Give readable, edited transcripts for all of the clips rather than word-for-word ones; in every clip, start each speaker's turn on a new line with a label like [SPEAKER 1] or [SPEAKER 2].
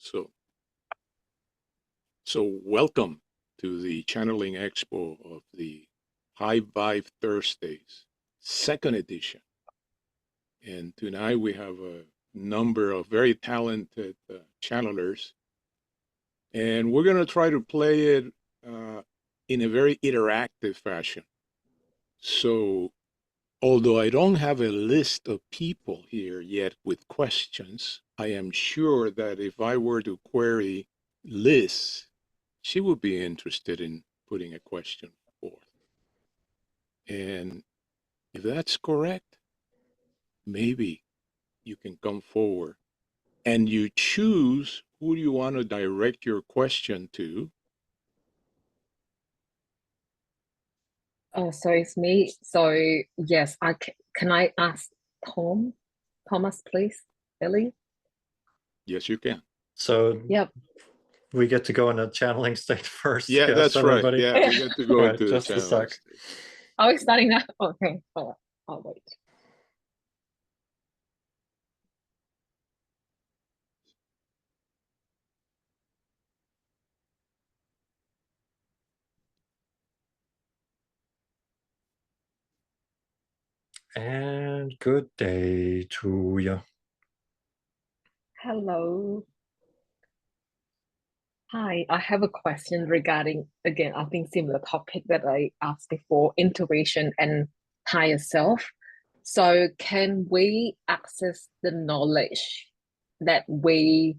[SPEAKER 1] So welcome to the Channeling Expo of the High Vibe Thursdays, second edition. And tonight we have a number of very talented channelers, and we're going to try to play it in a very interactive fashion. So although I don't have a list of people here yet with questions, I am sure that if I were to query Liz, she would be interested in putting a question forth. And if that's correct, maybe you can come forward and you choose who you want to direct your question to.
[SPEAKER 2] Oh, so it's me. So yes, can I ask Thomas, please, Illi?
[SPEAKER 1] Yes, you can.
[SPEAKER 3] So
[SPEAKER 2] Yep.
[SPEAKER 3] we get to go in a channeling state first.
[SPEAKER 1] Yeah,
[SPEAKER 3] yes,
[SPEAKER 1] that's
[SPEAKER 3] everybody.
[SPEAKER 1] right. Yeah, we get to go
[SPEAKER 3] Right,
[SPEAKER 1] into the
[SPEAKER 3] just a
[SPEAKER 1] channel
[SPEAKER 3] sec.
[SPEAKER 1] state.
[SPEAKER 2] Are we starting now? Okay, I'll wait.
[SPEAKER 3] And good day to you.
[SPEAKER 2] Hello. Hi, I have a question regarding, again, I think similar topic that I asked before, intuition and higher self. So can we access the knowledge that we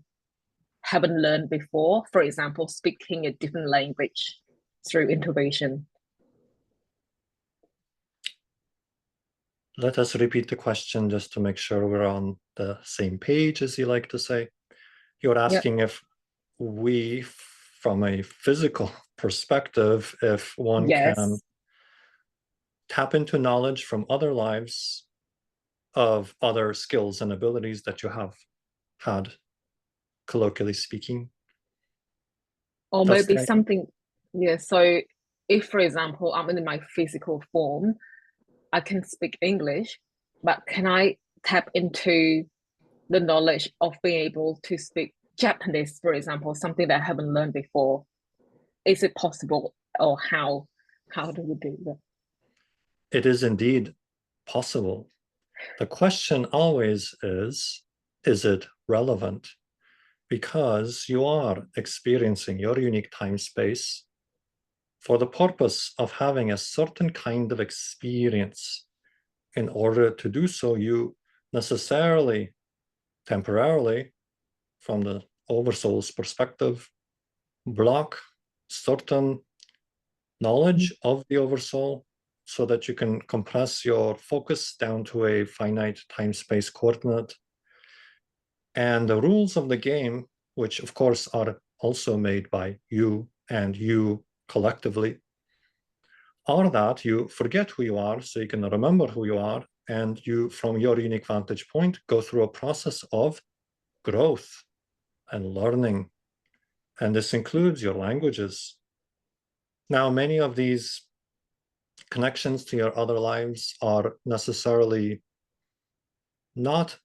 [SPEAKER 2] haven't learned before? For example, speaking a different language through intuition.
[SPEAKER 3] Let us repeat the question just to make sure we're on the same page, as you like to say. You're asking if we, from a physical perspective, if one can tap into knowledge from other lives of other skills and abilities that you have had, colloquially speaking.
[SPEAKER 2] Or maybe something, so if, for example, I'm in my physical form, I can speak English, but can I tap into the knowledge of being able to speak Japanese, for example, something that I haven't learned before? Is it possible, or how do we do that?
[SPEAKER 3] It is indeed possible. The question always is it relevant? Because you are experiencing your unique time space for the purpose of having a certain kind of experience. In order to do so, you necessarily, temporarily, from the oversoul's perspective, block certain knowledge of the oversoul so that you can compress your focus down to a finite time-space coordinate. And the rules of the game, which of course are also made by you and you collectively, are that you forget who you are so you can remember who you are, and you, from your unique vantage point, go through a process of growth and learning. And this includes your languages. Now, many of these connections to your other lives are necessarily not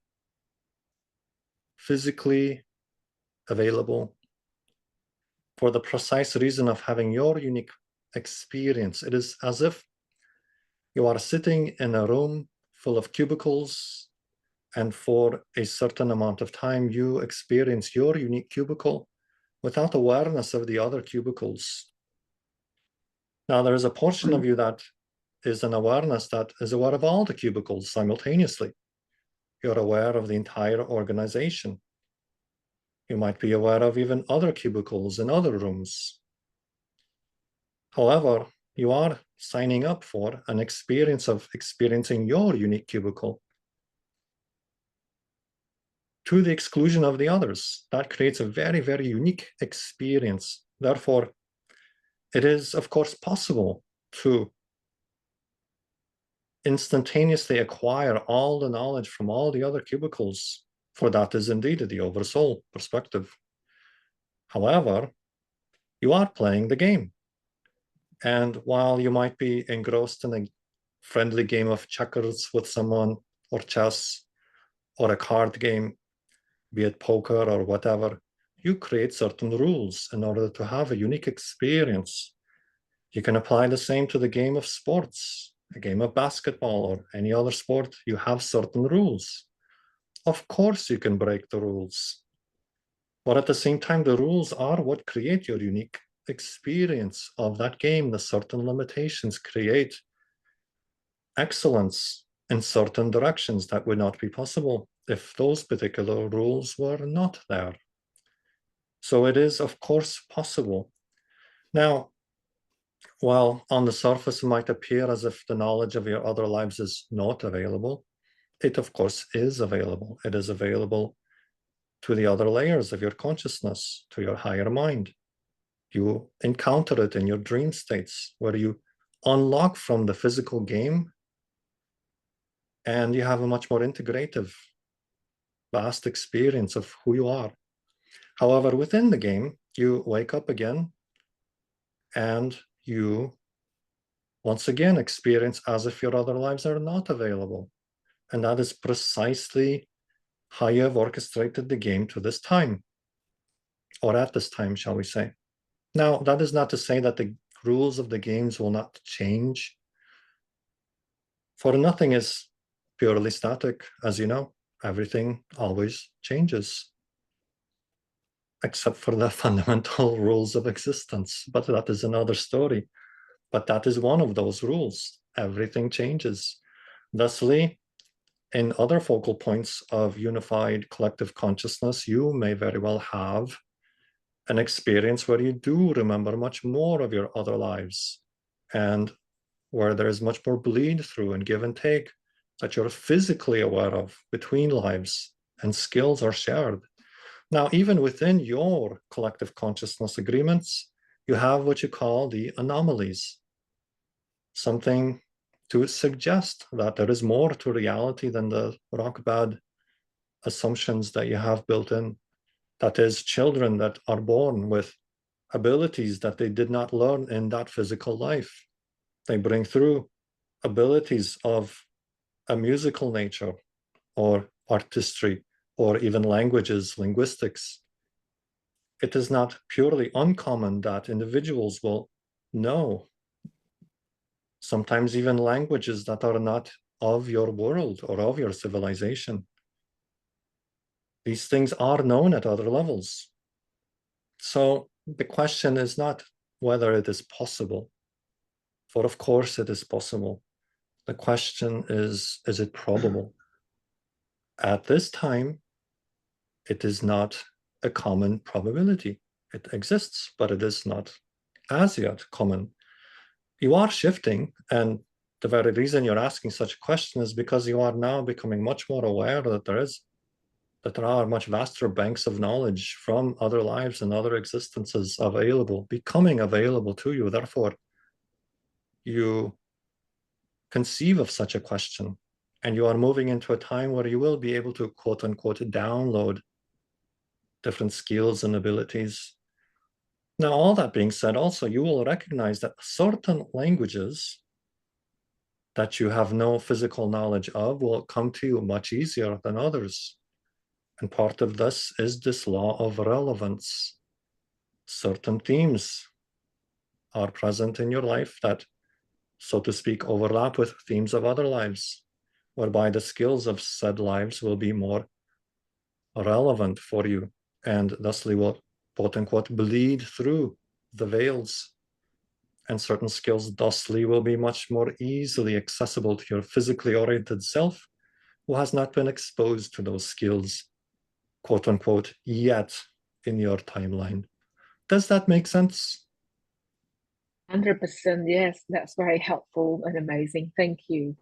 [SPEAKER 3] physically available for the precise reason of having your unique experience. It is as if you are sitting in a room full of cubicles, and for a certain amount of time, you experience your unique cubicle without awareness of the other cubicles. Now, there is a portion of you that is an awareness that is aware of all the cubicles simultaneously. You're aware of the entire organization. You might be aware of even other cubicles in other rooms. However, you are signing up for an experience of experiencing your unique cubicle to the exclusion of the others. That creates a very, very unique experience. Therefore, it is, of course, possible to instantaneously acquire all the knowledge from all the other cubicles, for that is indeed the oversoul perspective. However, you are playing the game. And while you might be engrossed in a friendly game of checkers with someone, or chess, or a card game, be it poker or whatever, you create certain rules in order to have a unique experience. You can apply the same to the game of sports, a game of basketball or any other sport. You have certain rules. Of course, you can break the rules. But at the same time, the rules are what create your unique experience of that game. The certain limitations create excellence in certain directions that would not be possible if those particular rules were not there. So it is, of course, possible. Now, while on the surface it might appear as if the knowledge of your other lives is not available, it of course is available. It is available to the other layers of your consciousness, to your higher mind. You encounter it in your dream states where you unlock from the physical game and you have a much more integrative, vast experience of who you are. However, within the game, you wake up again and you once again experience as if your other lives are not available. And that is precisely how you have orchestrated the game to this time, or at this time, shall we say. Now, that is not to say that the rules of the games will not change, for nothing is purely static, as you know. Everything always changes, except for the fundamental rules of existence, but that is another story. But that is one of those rules. Everything changes. Thusly, in other focal points of unified collective consciousness, you may very well have an experience where you do remember much more of your other lives and where there is much more bleed through and give and take that you're physically aware of between lives, and skills are shared. Now, even within your collective consciousness agreements, you have what you call the anomalies, something to suggest that there is more to reality than the rock bad assumptions that you have built in. That is, children that are born with abilities that they did not learn in that physical life. They bring through abilities of a musical nature or artistry or even languages, linguistics. It is not purely uncommon that individuals will know sometimes even languages that are not of your world or of your civilization. These things are known at other levels. So the question is not whether it is possible, for of course it is possible. The question is it probable? At this time, it is not a common probability. It exists, but it is not as yet common. You are shifting, and the very reason you're asking such a question is because you are now becoming much more aware that there are much vaster banks of knowledge from other lives and other existences available, becoming available to you. Therefore, you conceive of such a question, and you are moving into a time where you will be able to, quote unquote, download different skills and abilities. Now, all that being said, also, you will recognize that certain languages that you have no physical knowledge of will come to you much easier than others. And part of this is this law of relevance. Certain themes are present in your life that, so to speak, overlap with themes of other lives, whereby the skills of said lives will be more relevant for you and thusly will, quote unquote, bleed through the veils. And certain skills thusly will be much more easily accessible to your physically oriented self who has not been exposed to those skills, quote unquote, yet in your timeline. Does that make sense?
[SPEAKER 2] 100%, yes, that's very helpful and amazing. Thank you.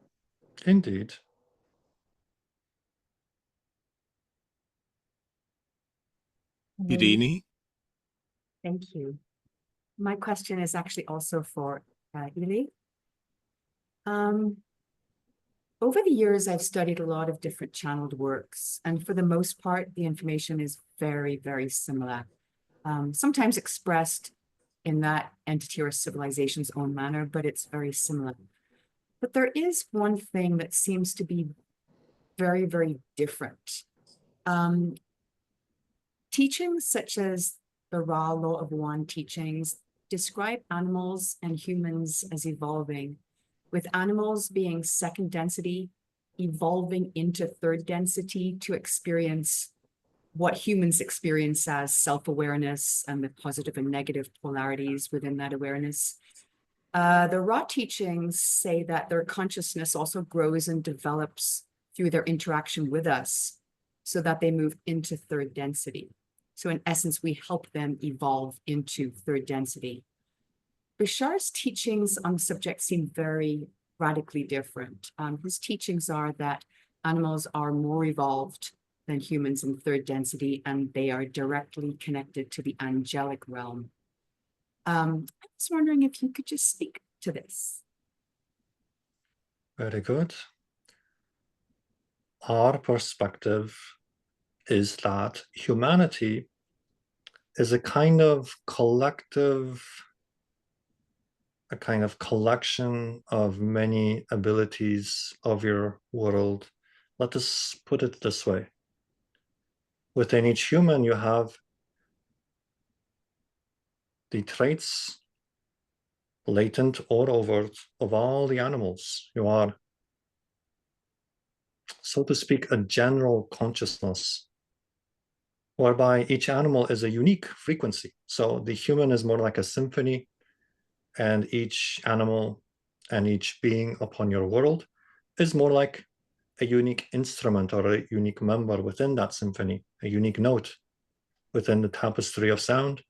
[SPEAKER 3] Indeed.
[SPEAKER 1] Irini?
[SPEAKER 4] Thank you. My question is actually also for Illi. Over the years, I've studied a lot of different channeled works, and for the most part, the information is very, very similar. Sometimes expressed in that entity or civilization's own manner, but it's very similar. But there is one thing that seems to be very, very different. Teachings such as the Ra Law of One teachings describe animals and humans as evolving, with animals being second density, evolving into third density to experience what humans experience as self-awareness and the positive and negative polarities within that awareness. The Ra teachings say that their consciousness also grows and develops through their interaction with us so that they move into third density. So in essence, we help them evolve into third density. Leichart's teachings on the subject seem very radically different. His teachings are that animals are more evolved than humans in third density, and they are directly connected to the angelic realm. I was wondering if you could just speak to this.
[SPEAKER 3] Very good. Our perspective is that humanity is a kind of collective, a kind of collection of many abilities of your world. Let us put it this way. Within each human, you have the traits, latent or overt, of all the animals. You are, so to speak, a general consciousness, whereby each animal is a unique frequency. So the human is more like a symphony, and each animal and each being upon your world is more like a unique instrument or a unique member within that symphony, a unique note within the tapestry of sound,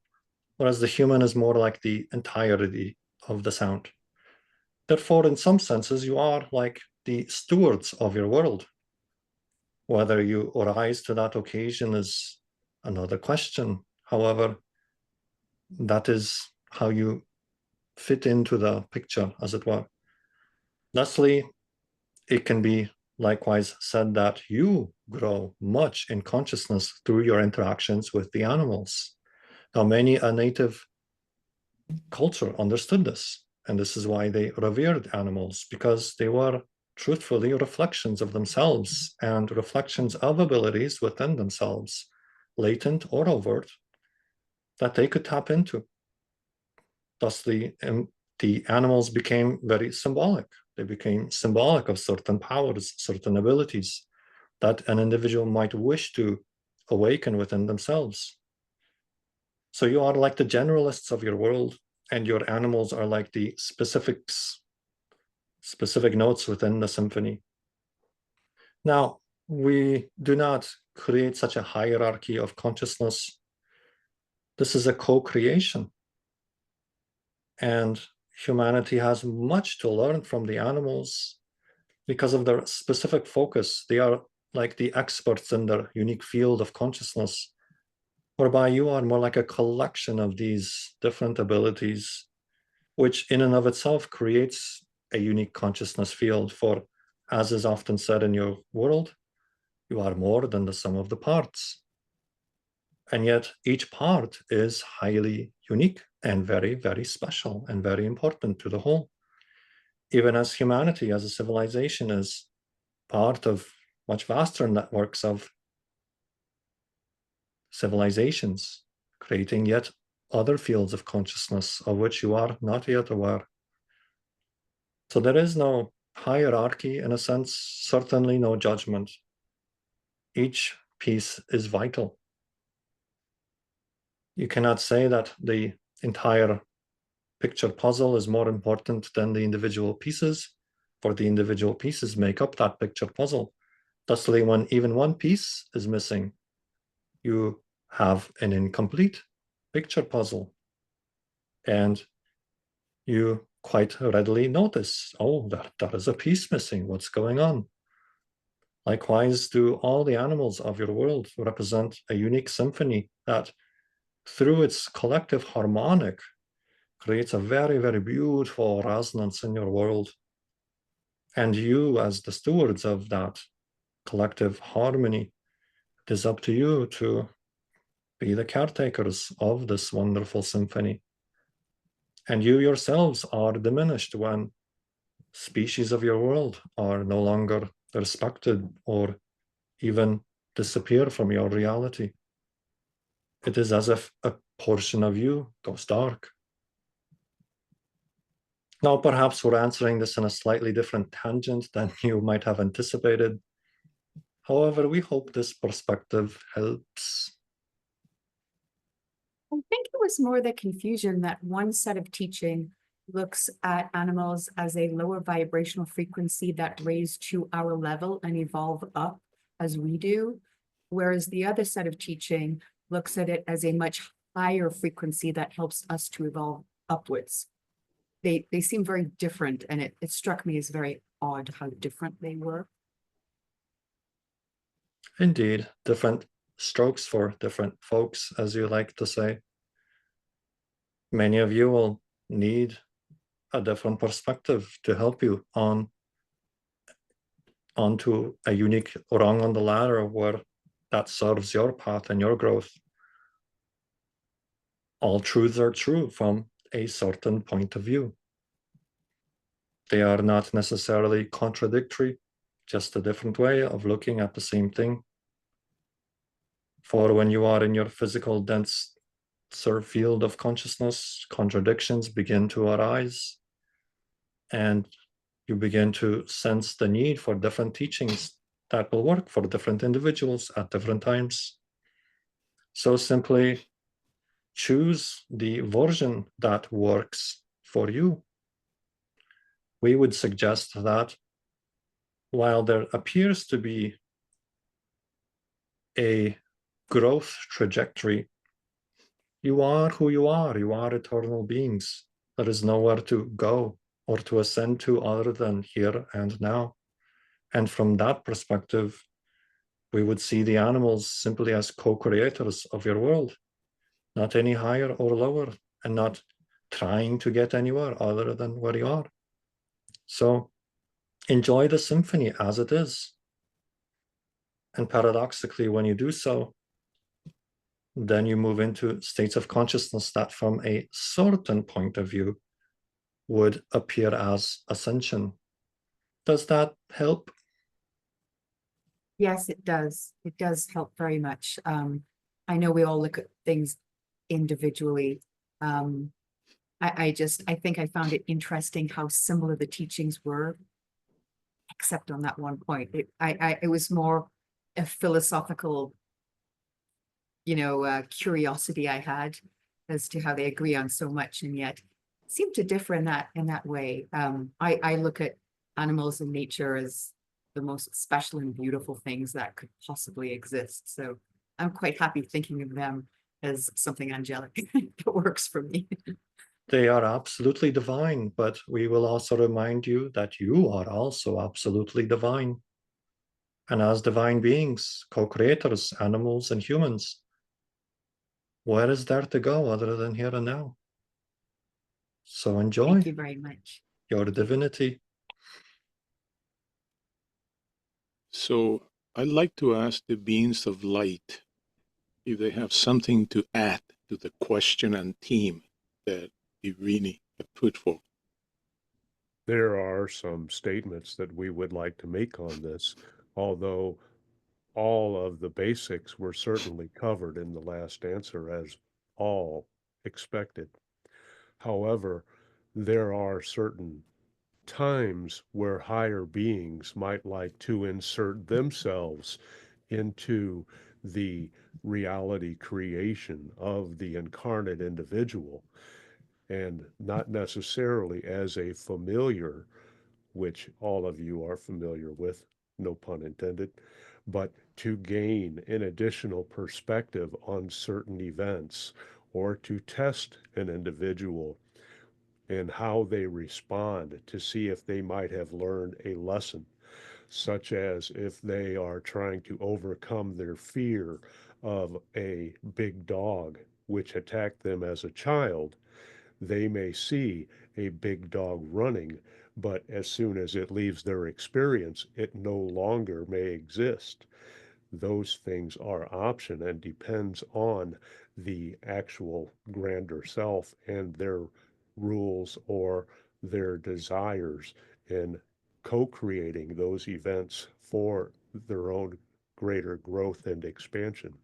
[SPEAKER 3] whereas the human is more like the entirety of the sound. Therefore, in some senses, you are like the stewards of your world. Whether you arise to that occasion is another question. However, that is how you fit into the picture, as it were. Lastly, it can be likewise said that you grow much in consciousness through your interactions with the animals. Now, many a native culture understood this, and this is why they revered animals, because they were truthfully reflections of themselves and reflections of abilities within themselves, latent or overt, that they could tap into. Thus, the animals became very symbolic. They became symbolic of certain powers, certain abilities that an individual might wish to awaken within themselves. So you are like the generalists of your world, and your animals are like the specific notes within the symphony. Now, we do not create such a hierarchy of consciousness. This is a co-creation. And humanity has much to learn from the animals because of their specific focus. They are like the experts in their unique field of consciousness, whereby you are more like a collection of these different abilities, which in and of itself creates a unique consciousness field. For, as is often said in your world, you are more than the sum of the parts. And yet each part is highly unique and very, very special and very important to the whole. Even as humanity, as a civilization, is part of much vaster networks of civilizations, creating yet other fields of consciousness of which you are not yet aware. So there is no hierarchy in a sense, certainly no judgment. Each piece is vital. You cannot say that the entire picture puzzle is more important than the individual pieces, for the individual pieces make up that picture puzzle. Thusly, when even one piece is missing, you have an incomplete picture puzzle. And you quite readily notice, oh, that is a piece missing, what's going on? Likewise, do all the animals of your world represent a unique symphony that, through its collective harmonic, creates a very, very beautiful resonance in your world. And you, as the stewards of that collective harmony, it is up to you to be the caretakers of this wonderful symphony. And you yourselves are diminished when species of your world are no longer respected or even disappear from your reality. It is as if a portion of you goes dark. Now, perhaps we're answering this in a slightly different tangent than you might have anticipated. However, we hope this perspective helps.
[SPEAKER 4] I think it was more the confusion that one set of teaching looks at animals as a lower vibrational frequency that raise to our level and evolve up as we do, whereas the other set of teaching looks at it as a much higher frequency that helps us to evolve upwards. They seem very different, and it struck me as very odd how different they were.
[SPEAKER 3] Indeed, different strokes for different folks, as you like to say. Many of you will need a different perspective to help you onto a unique rung on the ladder where that serves your path and your growth. All truths are true from a certain point of view. They are not necessarily contradictory, just a different way of looking at the same thing. For when you are in your physical dense field of consciousness, contradictions begin to arise, and you begin to sense the need for different teachings that will work for different individuals at different times. So simply choose the version that works for you. We would suggest that while there appears to be a growth trajectory, you are who you are eternal beings. There is nowhere to go or to ascend to other than here and now. And from that perspective, we would see the animals simply as co-creators of your world, not any higher or lower, and not trying to get anywhere other than where you are. So enjoy the symphony as it is. And paradoxically, when you do so, then you move into states of consciousness that from a certain point of view would appear as ascension. Does that help?
[SPEAKER 4] Yes, it does. It does help very much. I know we all look at things individually. I think I found it interesting how similar the teachings were, except on that one point. It was more a philosophical, curiosity I had as to how they agree on so much, and yet seem to differ in that way. I look at animals and nature as the most special and beautiful things that could possibly exist. So I'm quite happy thinking of them as something angelic that works for me.
[SPEAKER 3] They are absolutely divine, but we will also remind you that you are also absolutely divine. And as divine beings, co-creators, animals and humans, where is there to go other than here and now? So enjoy.
[SPEAKER 4] Thank you very much.
[SPEAKER 3] Your divinity.
[SPEAKER 1] So I'd like to ask the beings of light if they have something to add to the question and theme that Irini had put forth.
[SPEAKER 5] There are some statements that we would like to make on this, although all of the basics were certainly covered in the last answer as all expected. However, there are certain times where higher beings might like to insert themselves into the reality creation of the incarnate individual, and not necessarily as a familiar, which all of you are familiar with, no pun intended, but to gain an additional perspective on certain events or to test an individual and how they respond to see if they might have learned a lesson, such as if they are trying to overcome their fear of a big dog which attacked them as a child. They may see a big dog running, but as soon as it leaves their experience, it no longer may exist. Those things are option and depends on the actual grander self and their rules or their desires in co-creating those events for their own greater growth and expansion.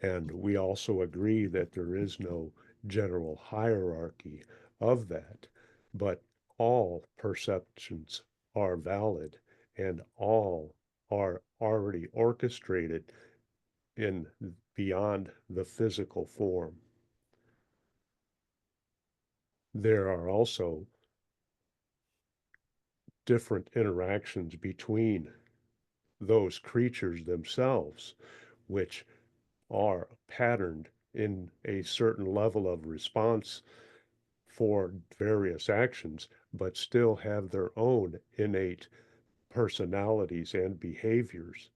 [SPEAKER 5] And we also agree that there is no general hierarchy of that, but all perceptions are valid and all are already orchestrated in beyond the physical form. There are also different interactions between those creatures themselves, which are patterned in a certain level of response for various actions, but still have their own innate personalities and behaviors,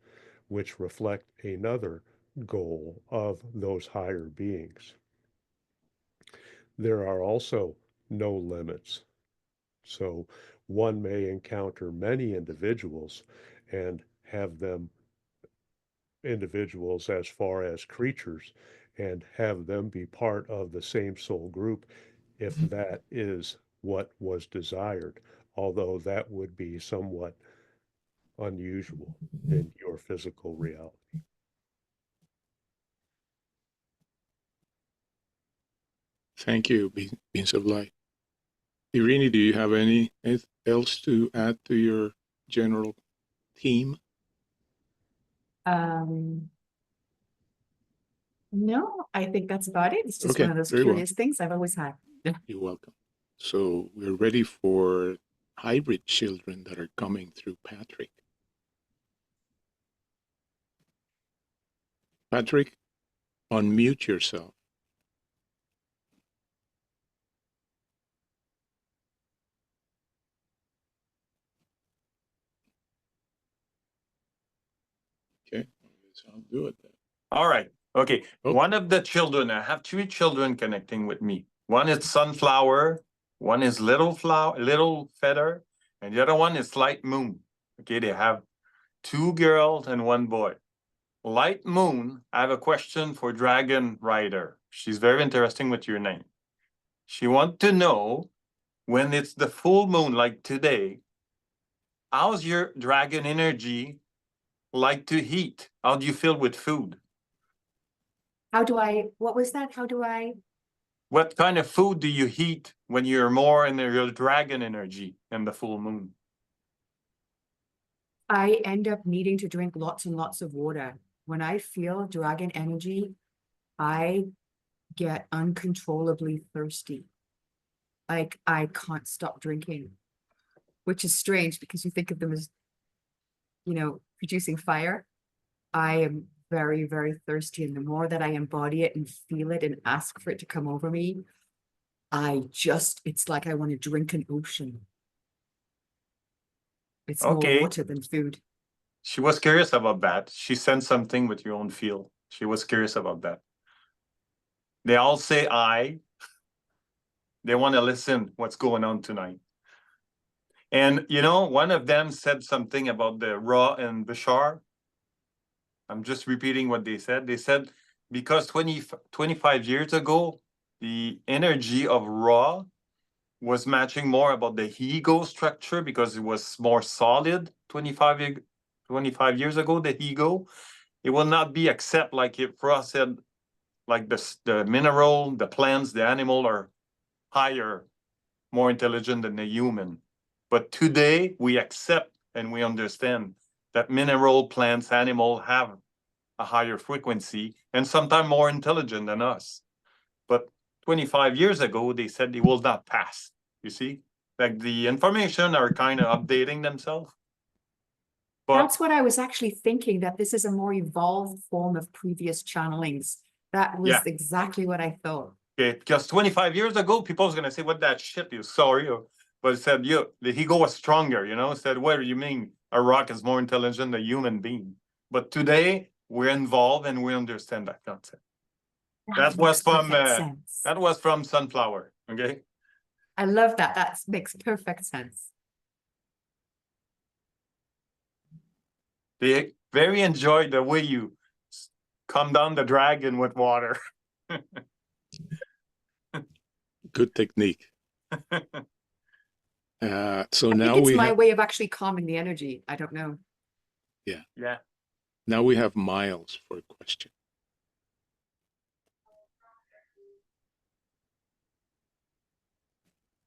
[SPEAKER 5] which reflect another goal of those higher beings. There are also no limits. So one may encounter many individuals and have them individuals as far as creatures and have them be part of the same soul group if that is what was desired, although that would be somewhat unusual in your physical reality.
[SPEAKER 1] Thank you, Beings of Light. Irini, do you have anything else to add to your general theme?
[SPEAKER 4] No, I think that's about it. It's just
[SPEAKER 1] Okay,
[SPEAKER 4] one of those
[SPEAKER 1] very well.
[SPEAKER 4] curious things I've always had.
[SPEAKER 1] You're welcome. So we're ready for hybrid children that are coming through Patrick. Patrick, unmute yourself. Okay, I'll do it then.
[SPEAKER 6] All right. Okay.
[SPEAKER 1] Oh.
[SPEAKER 6] One of the children, I have 3 children connecting with me. One is sunflower, one is little flower, little feather, and the other one is light moon. Okay, they have 2 girls and 1 boy. Light moon, I have a question for Dragon Rider. She's very interesting with your name. She wants to know when it's the full moon, like today, how's your dragon energy like to eat? How do you feel with food?
[SPEAKER 4] What was that?
[SPEAKER 6] What kind of food do you eat when you're more in your dragon energy in the full moon?
[SPEAKER 4] I end up needing to drink lots and lots of water. When I feel dragon energy, I get uncontrollably thirsty. Like I can't stop drinking, which is strange because you think of them as, producing fire. I am very, very thirsty. And the more that I embody it and feel it and ask for it to come over me, it's like I want to drink an ocean. It's more water than food.
[SPEAKER 6] She was curious about that. She sent something with your own feel. She was curious about that. They all say they want to listen what's going on tonight. And, one of them said something about the Ra and Bashar. I'm just repeating what they said. They said, because 25 years ago, the energy of Ra was matching more about the ego structure because it was more solid 25 years ago, the ego. It will not be except like if Ra said, like the mineral, the plants, the animal are higher, more intelligent than the human. But today we accept and we understand that mineral, plants, animal have a higher frequency and sometimes more intelligent than us. But 25 years ago, they said they will not pass. You see, like the information are kind of updating themselves.
[SPEAKER 4] But that's what I was actually thinking, that this is a more evolved form of previous channelings. That was exactly what I thought.
[SPEAKER 6] Okay, because 25 years ago, people was going to say, what that shit, you sorry. But it said, the ego was stronger, It said, what do you mean a rock is more intelligent than a human being? But today, we're involved and we understand that concept. That was from Sunflower, okay?
[SPEAKER 4] I love that. That makes perfect sense.
[SPEAKER 6] They very enjoyed the way you calm down the dragon with water.
[SPEAKER 1] Good technique. So
[SPEAKER 4] I
[SPEAKER 1] now
[SPEAKER 4] think it's my way of actually calming the energy. I don't know.
[SPEAKER 1] Yeah.
[SPEAKER 6] Yeah.
[SPEAKER 1] Now we have Miles for a question.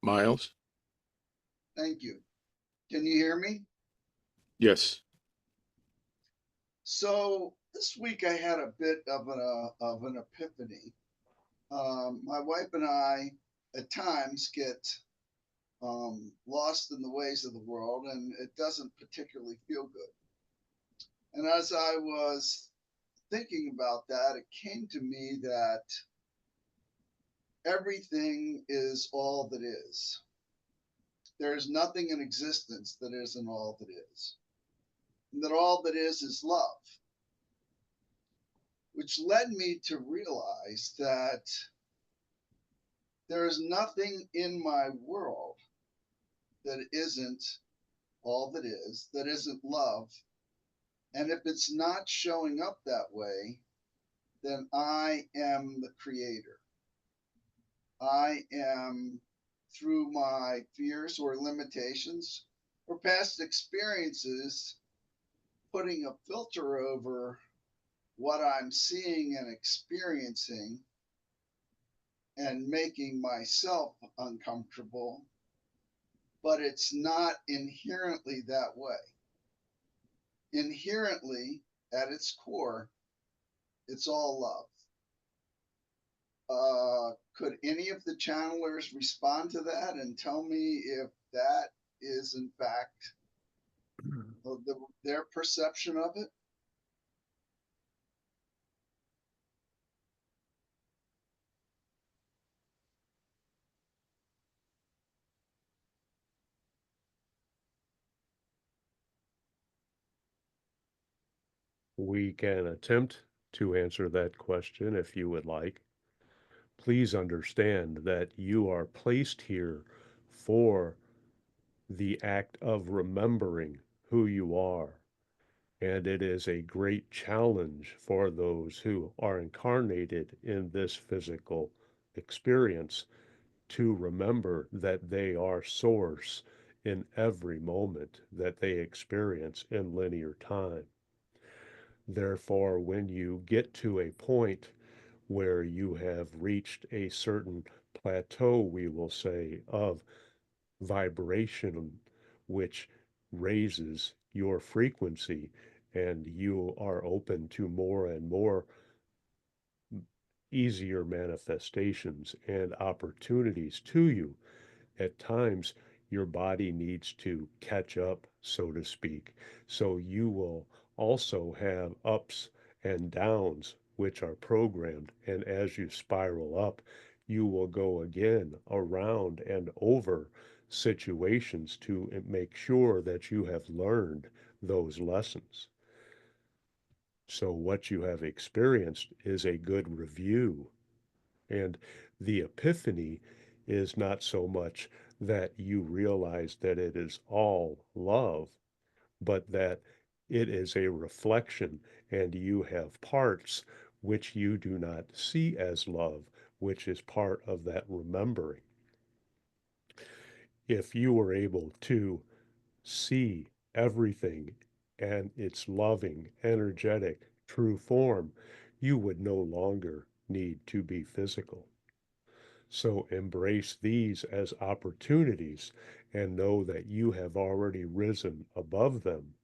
[SPEAKER 1] Miles?
[SPEAKER 7] Thank you. Can you hear me?
[SPEAKER 1] Yes.
[SPEAKER 7] So this week I had a bit of an epiphany. My wife and I at times get lost in the ways of the world, and it doesn't particularly feel good. And as I was thinking about that, it came to me that everything is all that is. There's nothing in existence that isn't all that is. And that all that is love. Which led me to realize that there is nothing in my world that isn't all that isn't love. And if it's not showing up that way, then I am the creator. I am, through my fears or limitations or past experiences, putting a filter over what I'm seeing and experiencing and making myself uncomfortable, but it's not inherently that way. Inherently, at its core, it's all love. Could any of the channelers respond to that and tell me if that is in fact their perception of it?
[SPEAKER 5] We can attempt to answer that question if you would like. Please understand that you are placed here for the act of remembering who you are. And it is a great challenge for those who are incarnated in this physical experience to remember that they are source in every moment that they experience in linear time. Therefore, when you get to a point where you have reached a certain plateau, we will say, of vibration, which raises your frequency, and you are open to more and more easier manifestations and opportunities to you. At times, your body needs to catch up, so to speak. So you will also have ups and downs, which are programmed. And as you spiral up, you will go again around and over situations to make sure that you have learned those lessons. So what you have experienced is a good review. And the epiphany is not so much that you realize that it is all love, but that it is a reflection and you have parts which you do not see as love, which is part of that remembering. If you were able to see everything and its loving, energetic, true form, you would no longer need to be physical. So embrace these as opportunities and know that you have already risen above them.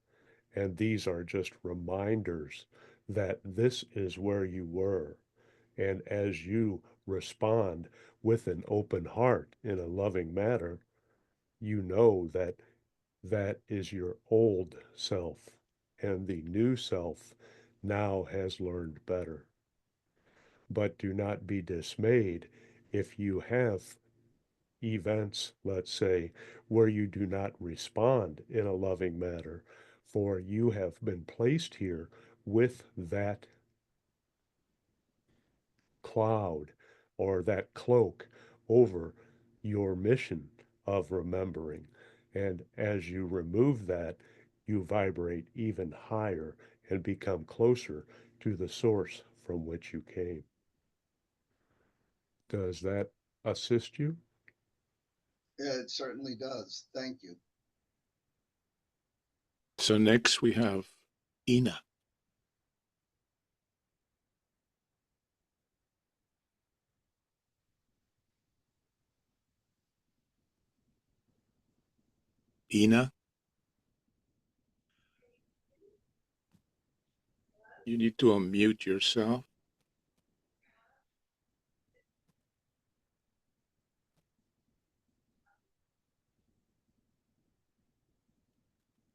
[SPEAKER 5] And these are just reminders that this is where you were. And as you respond with an open heart in a loving manner, you know that that is your old self, and the new self now has learned better. But do not be dismayed if you have events, let's say, where you do not respond in a loving manner, for you have been placed here with that cloud or that cloak over your mission of remembering. And as you remove that, you vibrate even higher and become closer to the source from which you came. Does that assist you?
[SPEAKER 7] It certainly does. Thank you.
[SPEAKER 1] So next we have Ina. Ina, you need to unmute yourself.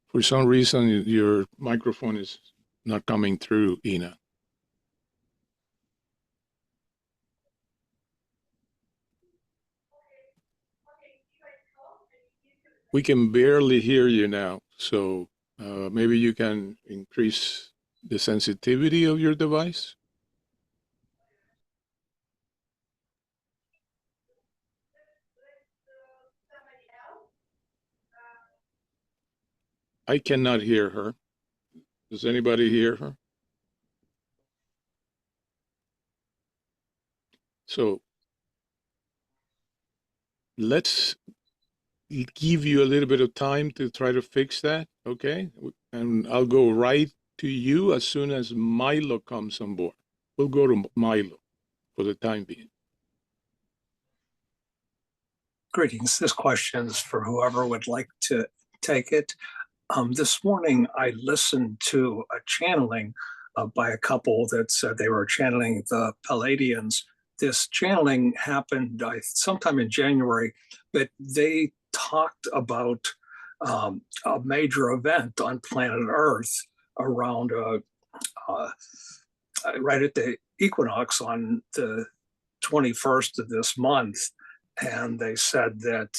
[SPEAKER 1] For some reason, your microphone is not coming through, Ina. We can barely hear you now, so maybe you can increase the sensitivity of your device. I cannot hear her. Does anybody hear her? So let's give you a little bit of time to try to fix that, okay? And I'll go right to you as soon as Milo comes on board. We'll go to Milo for the time being.
[SPEAKER 8] Greetings. This question is for whoever would like to take it. This morning, I listened to a channeling by a couple that said they were channeling the Palladians. This channeling happened sometime in January, but they talked about a major event on planet Earth around right at the equinox on the 21st of this month. And they said that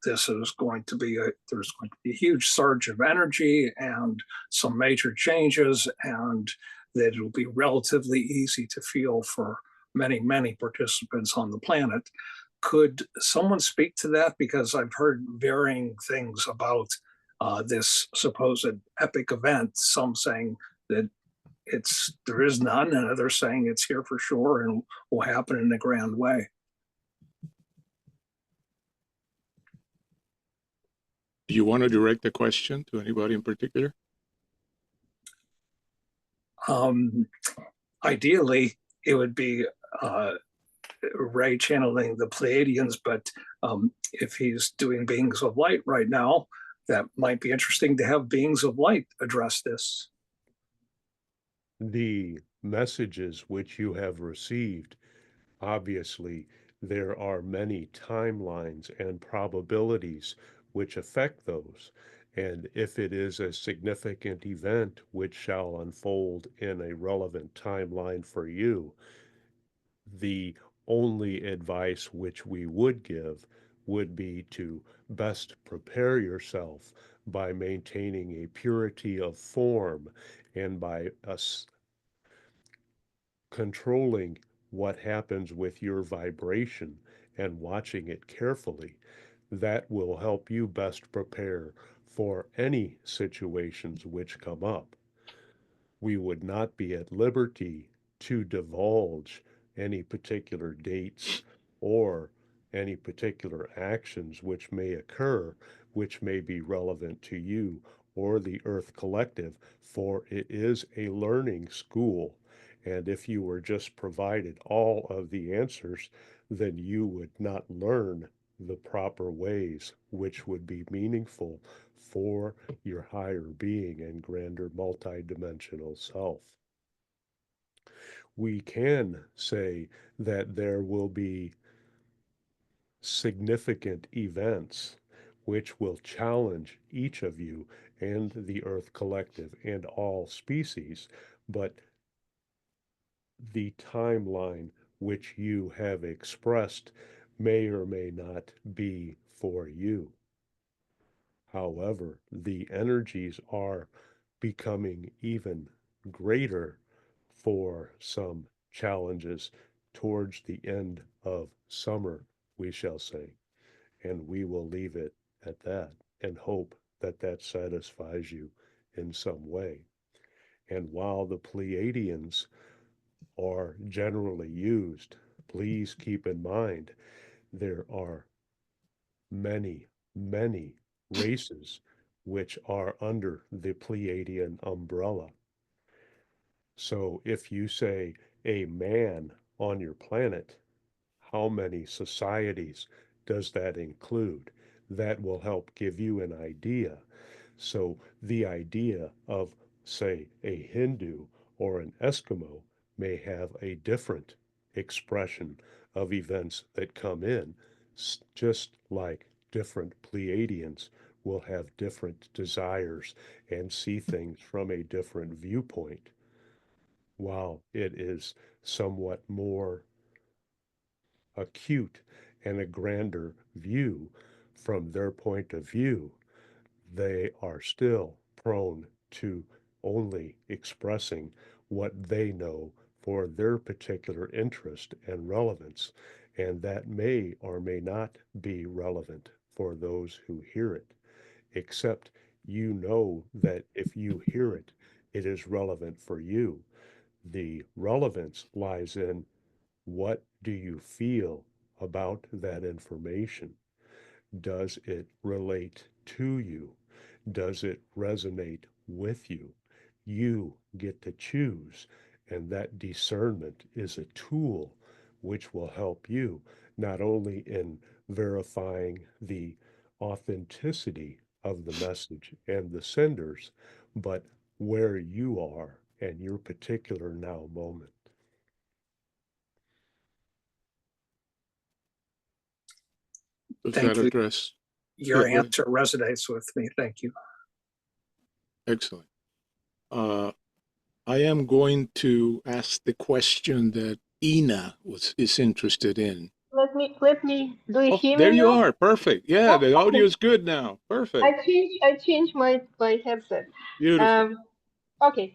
[SPEAKER 8] this is going to be there's going to be a huge surge of energy and some major changes, and that it'll be relatively easy to feel for many participants on the planet. Could someone speak to that? Because I've heard varying things about this supposed epic event. Some saying that there is none, and others saying it's here for sure and will happen in a grand way.
[SPEAKER 1] Do you want to direct the question to anybody in particular?
[SPEAKER 8] Ideally, it would be Ray channeling the Pleiadians, but if he's doing beings of light right now, that might be interesting to have beings of light address this.
[SPEAKER 5] The messages which you have received, obviously, there are many timelines and probabilities which affect those. And if it is a significant event which shall unfold in a relevant timeline for you, the only advice which we would give would be to best prepare yourself by maintaining a purity of form and by us controlling what happens with your vibration and watching it carefully. That will help you best prepare for any situations which come up. We would not be at liberty to divulge any particular dates or any particular actions which may occur, which may be relevant to you or the Earth Collective, for it is a learning school. And if you were just provided all of the answers, then you would not learn the proper ways which would be meaningful for your higher being and grander multidimensional self. We can say that there will be significant events which will challenge each of you and the Earth Collective and all species, but the timeline which you have expressed may or may not be for you. However, the energies are becoming even greater for some challenges towards the end of summer, we shall say. And we will leave it at that and hope that that satisfies you in some way. And while the Pleiadians are generally used, please keep in mind there are many races which are under the Pleiadian umbrella. So if you say a man on your planet, how many societies does that include? that will help give you an idea. So the idea of, say, a Hindu or an Eskimo may have a different expression of events that come in, just like different Pleiadians will have different desires and see things from a different viewpoint. While it is somewhat more acute and a grander view from their point of view, they are still prone to only expressing what they know for their particular interest and relevance, and that may or may not be relevant for those who hear it, except you know that if you hear it, it is relevant for you. The relevance lies in what do you feel about that information? Does it relate to you? Does it resonate with you? You get to choose, and that discernment is a tool which will help you not only in verifying the authenticity of the message and the senders, but where you are and your particular now moment.
[SPEAKER 1] Does
[SPEAKER 8] Thank
[SPEAKER 1] that
[SPEAKER 8] you.
[SPEAKER 1] address?
[SPEAKER 8] Your
[SPEAKER 1] Yeah, go ahead.
[SPEAKER 8] answer resonates with me. Thank you.
[SPEAKER 1] Excellent. I am going to ask the question that Ina is interested in.
[SPEAKER 9] Let me, do you
[SPEAKER 1] Oh,
[SPEAKER 9] hear
[SPEAKER 1] there
[SPEAKER 9] me
[SPEAKER 1] you
[SPEAKER 9] now?
[SPEAKER 1] are. Perfect. Yeah,
[SPEAKER 9] Oh,
[SPEAKER 1] the audio
[SPEAKER 9] okay.
[SPEAKER 1] is good now. Perfect.
[SPEAKER 9] I changed my headset.
[SPEAKER 1] Beautiful.
[SPEAKER 9] Okay.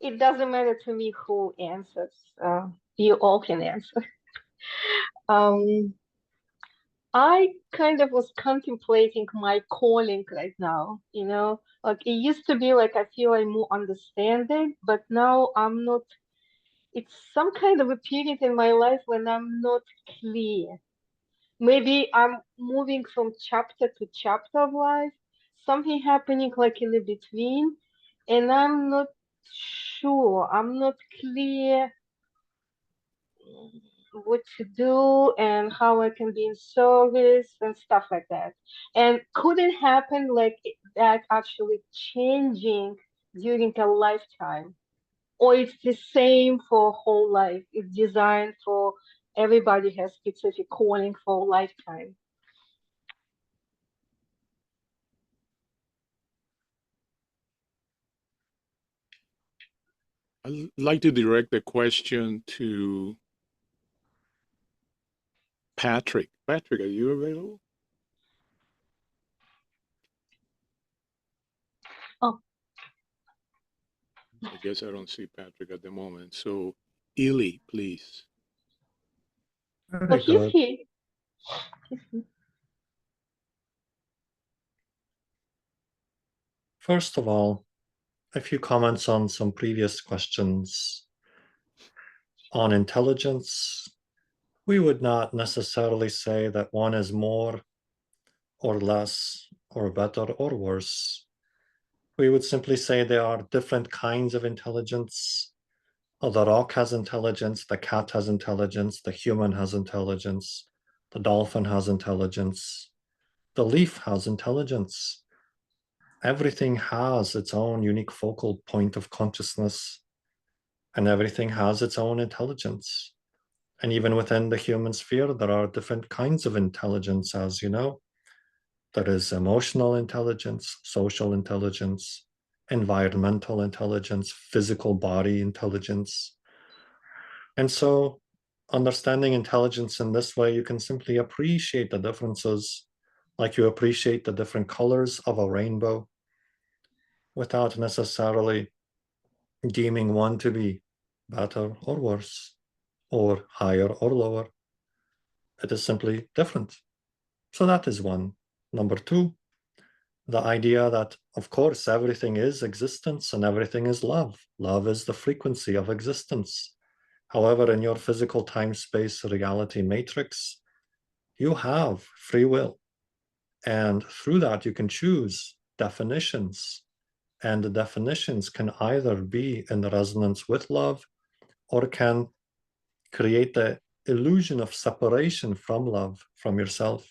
[SPEAKER 9] It doesn't matter to me who answers. You all can answer. I kind of was contemplating my calling right now, you know, like it used to be like I feel I'm more understanding, but now I'm not. It's some kind of a period in my life when I'm not clear. Maybe I'm moving from chapter to chapter of life, something happening like in the between, and I'm not sure, I'm not clear what to do and how I can be in service and stuff like that. And could it happen like that actually changing during a lifetime? Or it's the same for whole life? It's designed for everybody has specific calling for a lifetime.
[SPEAKER 1] I'd like to direct the question to Patrick. Patrick, are you available?
[SPEAKER 9] Oh.
[SPEAKER 1] I guess I don't see Patrick at the moment. So, Illi, please.
[SPEAKER 3] Very
[SPEAKER 9] He's
[SPEAKER 3] good.
[SPEAKER 9] here.
[SPEAKER 3] First of all, a few comments on some previous questions. On intelligence, we would not necessarily say that one is more or less or better or worse. We would simply say there are different kinds of intelligence. The rock has intelligence, the cat has intelligence, the human has intelligence, the dolphin has intelligence, the leaf has intelligence. Everything has its own unique focal point of consciousness, and everything has its own intelligence. And even within the human sphere, there are different kinds of intelligence, as you know. There is emotional intelligence, social intelligence, environmental intelligence, physical body intelligence. And so understanding intelligence in this way, you can simply appreciate the differences, like you appreciate the different colors of a rainbow, without necessarily deeming one to be better or worse, or higher or lower. It is simply different. So that is one. Number two, the idea that, of course, everything is existence and everything is love. Love is the frequency of existence. However, in your physical time-space reality matrix, you have free will. And through that, you can choose definitions. And the definitions can either be in resonance with love or can create the illusion of separation from love, from yourself.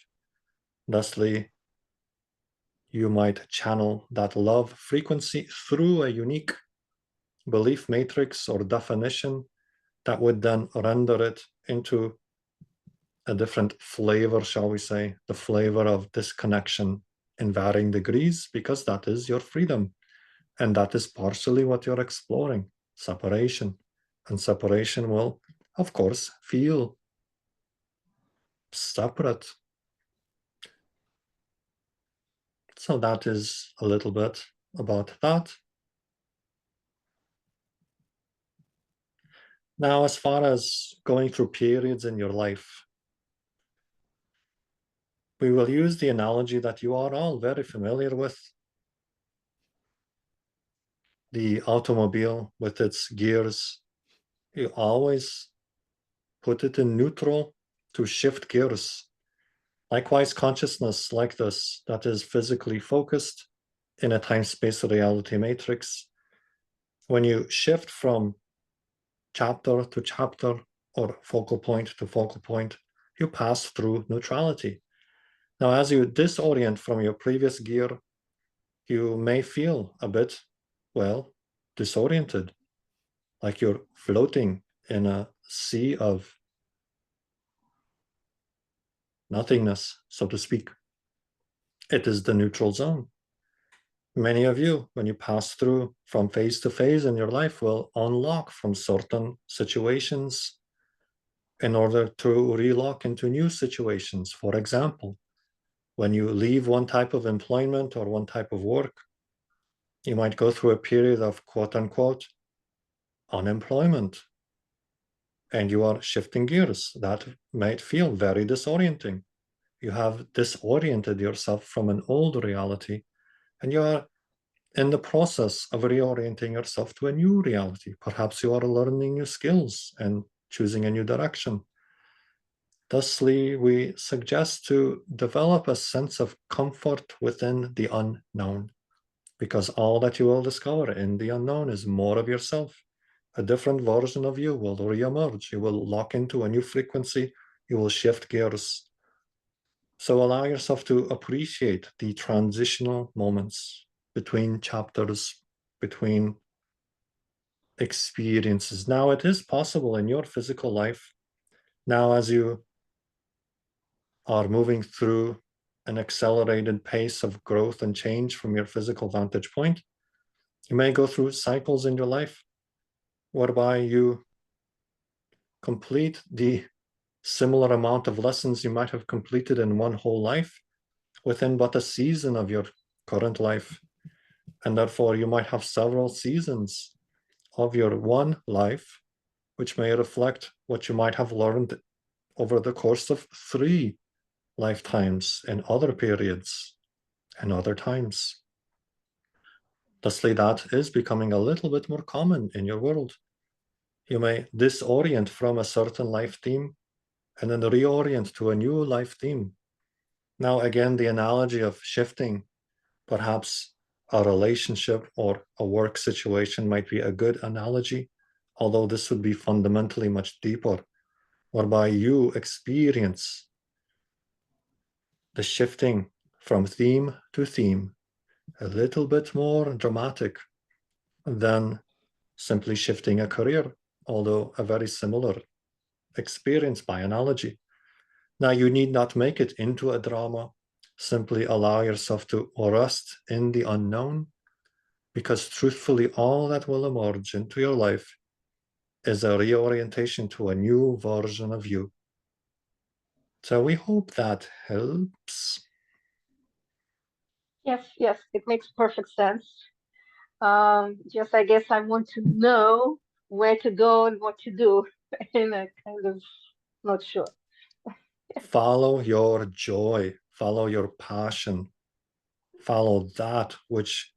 [SPEAKER 3] Thusly, you might channel that love frequency through a unique belief matrix or definition that would then render it into a different flavor, shall we say, the flavor of disconnection in varying degrees, because that is your freedom. And that is partially what you're exploring, separation. And separation will, of course, feel separate. So that is a little bit about that. Now, as far as going through periods in your life, we will use the analogy that you are all very familiar with. The automobile with its gears, you always put it in neutral to shift gears. Likewise, consciousness like this, that is physically focused in a time-space reality matrix, when you shift from chapter to chapter or focal point to focal point, you pass through neutrality. Now, as you disorient from your previous gear, you may feel a bit, well, disoriented, like you're floating in a sea of nothingness, so to speak. It is the neutral zone. Many of you, when you pass through from phase to phase in your life, will unlock from certain situations in order to relock into new situations. For example, when you leave one type of employment or one type of work, you might go through a period of quote unquote unemployment, and you are shifting gears. That might feel very disorienting. You have disoriented yourself from an old reality, and you are in the process of reorienting yourself to a new reality. Perhaps you are learning new skills and choosing a new direction. Thusly, we suggest to develop a sense of comfort within the unknown, because all that you will discover in the unknown is more of yourself. A different version of you will reemerge. You will lock into a new frequency. You will shift gears. So allow yourself to appreciate the transitional moments between chapters, between experiences. Now, it is possible in your physical life, now as you are moving through an accelerated pace of growth and change from your physical vantage point, you may go through cycles in your life whereby you complete the similar amount of lessons you might have completed in one whole life within but a season of your current life. And therefore, you might have several seasons of your one life, which may reflect what you might have learned over the course of 3 lifetimes in other periods and other times. Thusly, that is becoming a little bit more common in your world. You may disorient from a certain life theme and then reorient to a new life theme. Now, again, the analogy of shifting, perhaps a relationship or a work situation might be a good analogy, although this would be fundamentally much deeper, whereby you experience the shifting from theme to theme, a little bit more dramatic than simply shifting a career, although a very similar experience by analogy. Now, you need not make it into a drama. Simply allow yourself to rest in the unknown, because truthfully, all that will emerge into your life is a reorientation to a new version of you. So we hope that helps.
[SPEAKER 9] Yes, it makes perfect sense. Just I guess I want to know where to go and what to do, and I'm kind of not sure.
[SPEAKER 3] Follow your joy, follow your passion, follow that which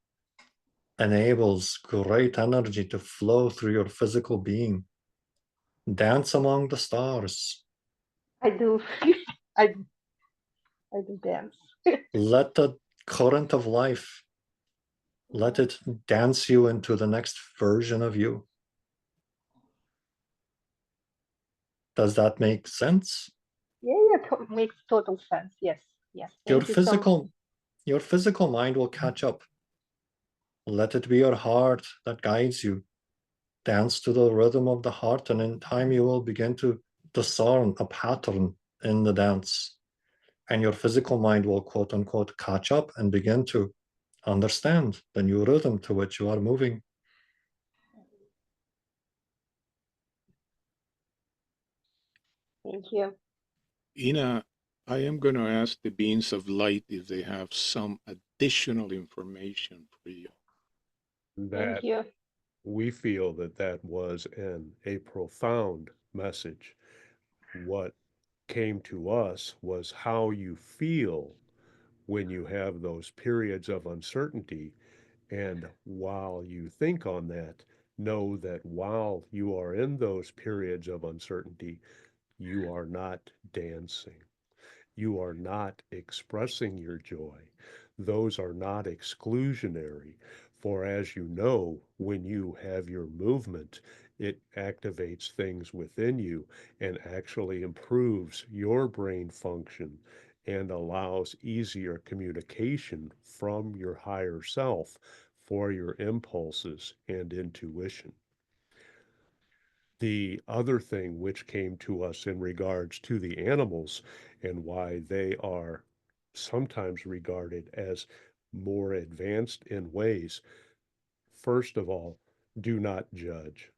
[SPEAKER 3] enables great energy to flow through your physical being. Dance among the stars.
[SPEAKER 9] I do. I do dance.
[SPEAKER 3] Let the current of life, let it dance you into the next version of you. Does that make sense?
[SPEAKER 9] Yeah, makes total sense. Yes, yes.
[SPEAKER 3] Your
[SPEAKER 9] Thank you so much.
[SPEAKER 3] your physical mind will catch up. Let it be your heart that guides you. Dance to the rhythm of the heart, and in time you will begin to discern a pattern in the dance. And your physical mind will, quote unquote, catch up and begin to understand the new rhythm to which you are moving.
[SPEAKER 9] Thank you.
[SPEAKER 1] Ina, I am going to ask the beings of light if they have some additional information for you.
[SPEAKER 5] That
[SPEAKER 9] Thank you.
[SPEAKER 5] we feel that that was a profound message. What came to us was how you feel when you have those periods of uncertainty. And while you think on that, know that while you are in those periods of uncertainty, you are not dancing. You are not expressing your joy. Those are not exclusionary. For as you know, when you have your movement, it activates things within you and actually improves your brain function and allows easier communication from your higher self for your impulses and intuition. The other thing which came to us in regards to the animals and why they are sometimes regarded as more advanced in ways, first of all, do not judge,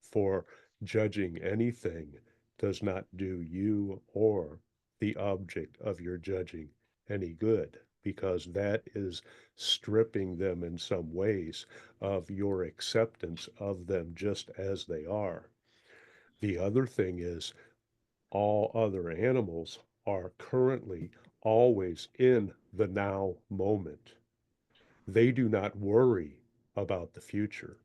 [SPEAKER 5] for judging anything does not do you or the object of your judging any good, because that is stripping them in some ways of your acceptance of them just as they are. The other thing is all other animals are currently always in the now moment. They do not worry about the future.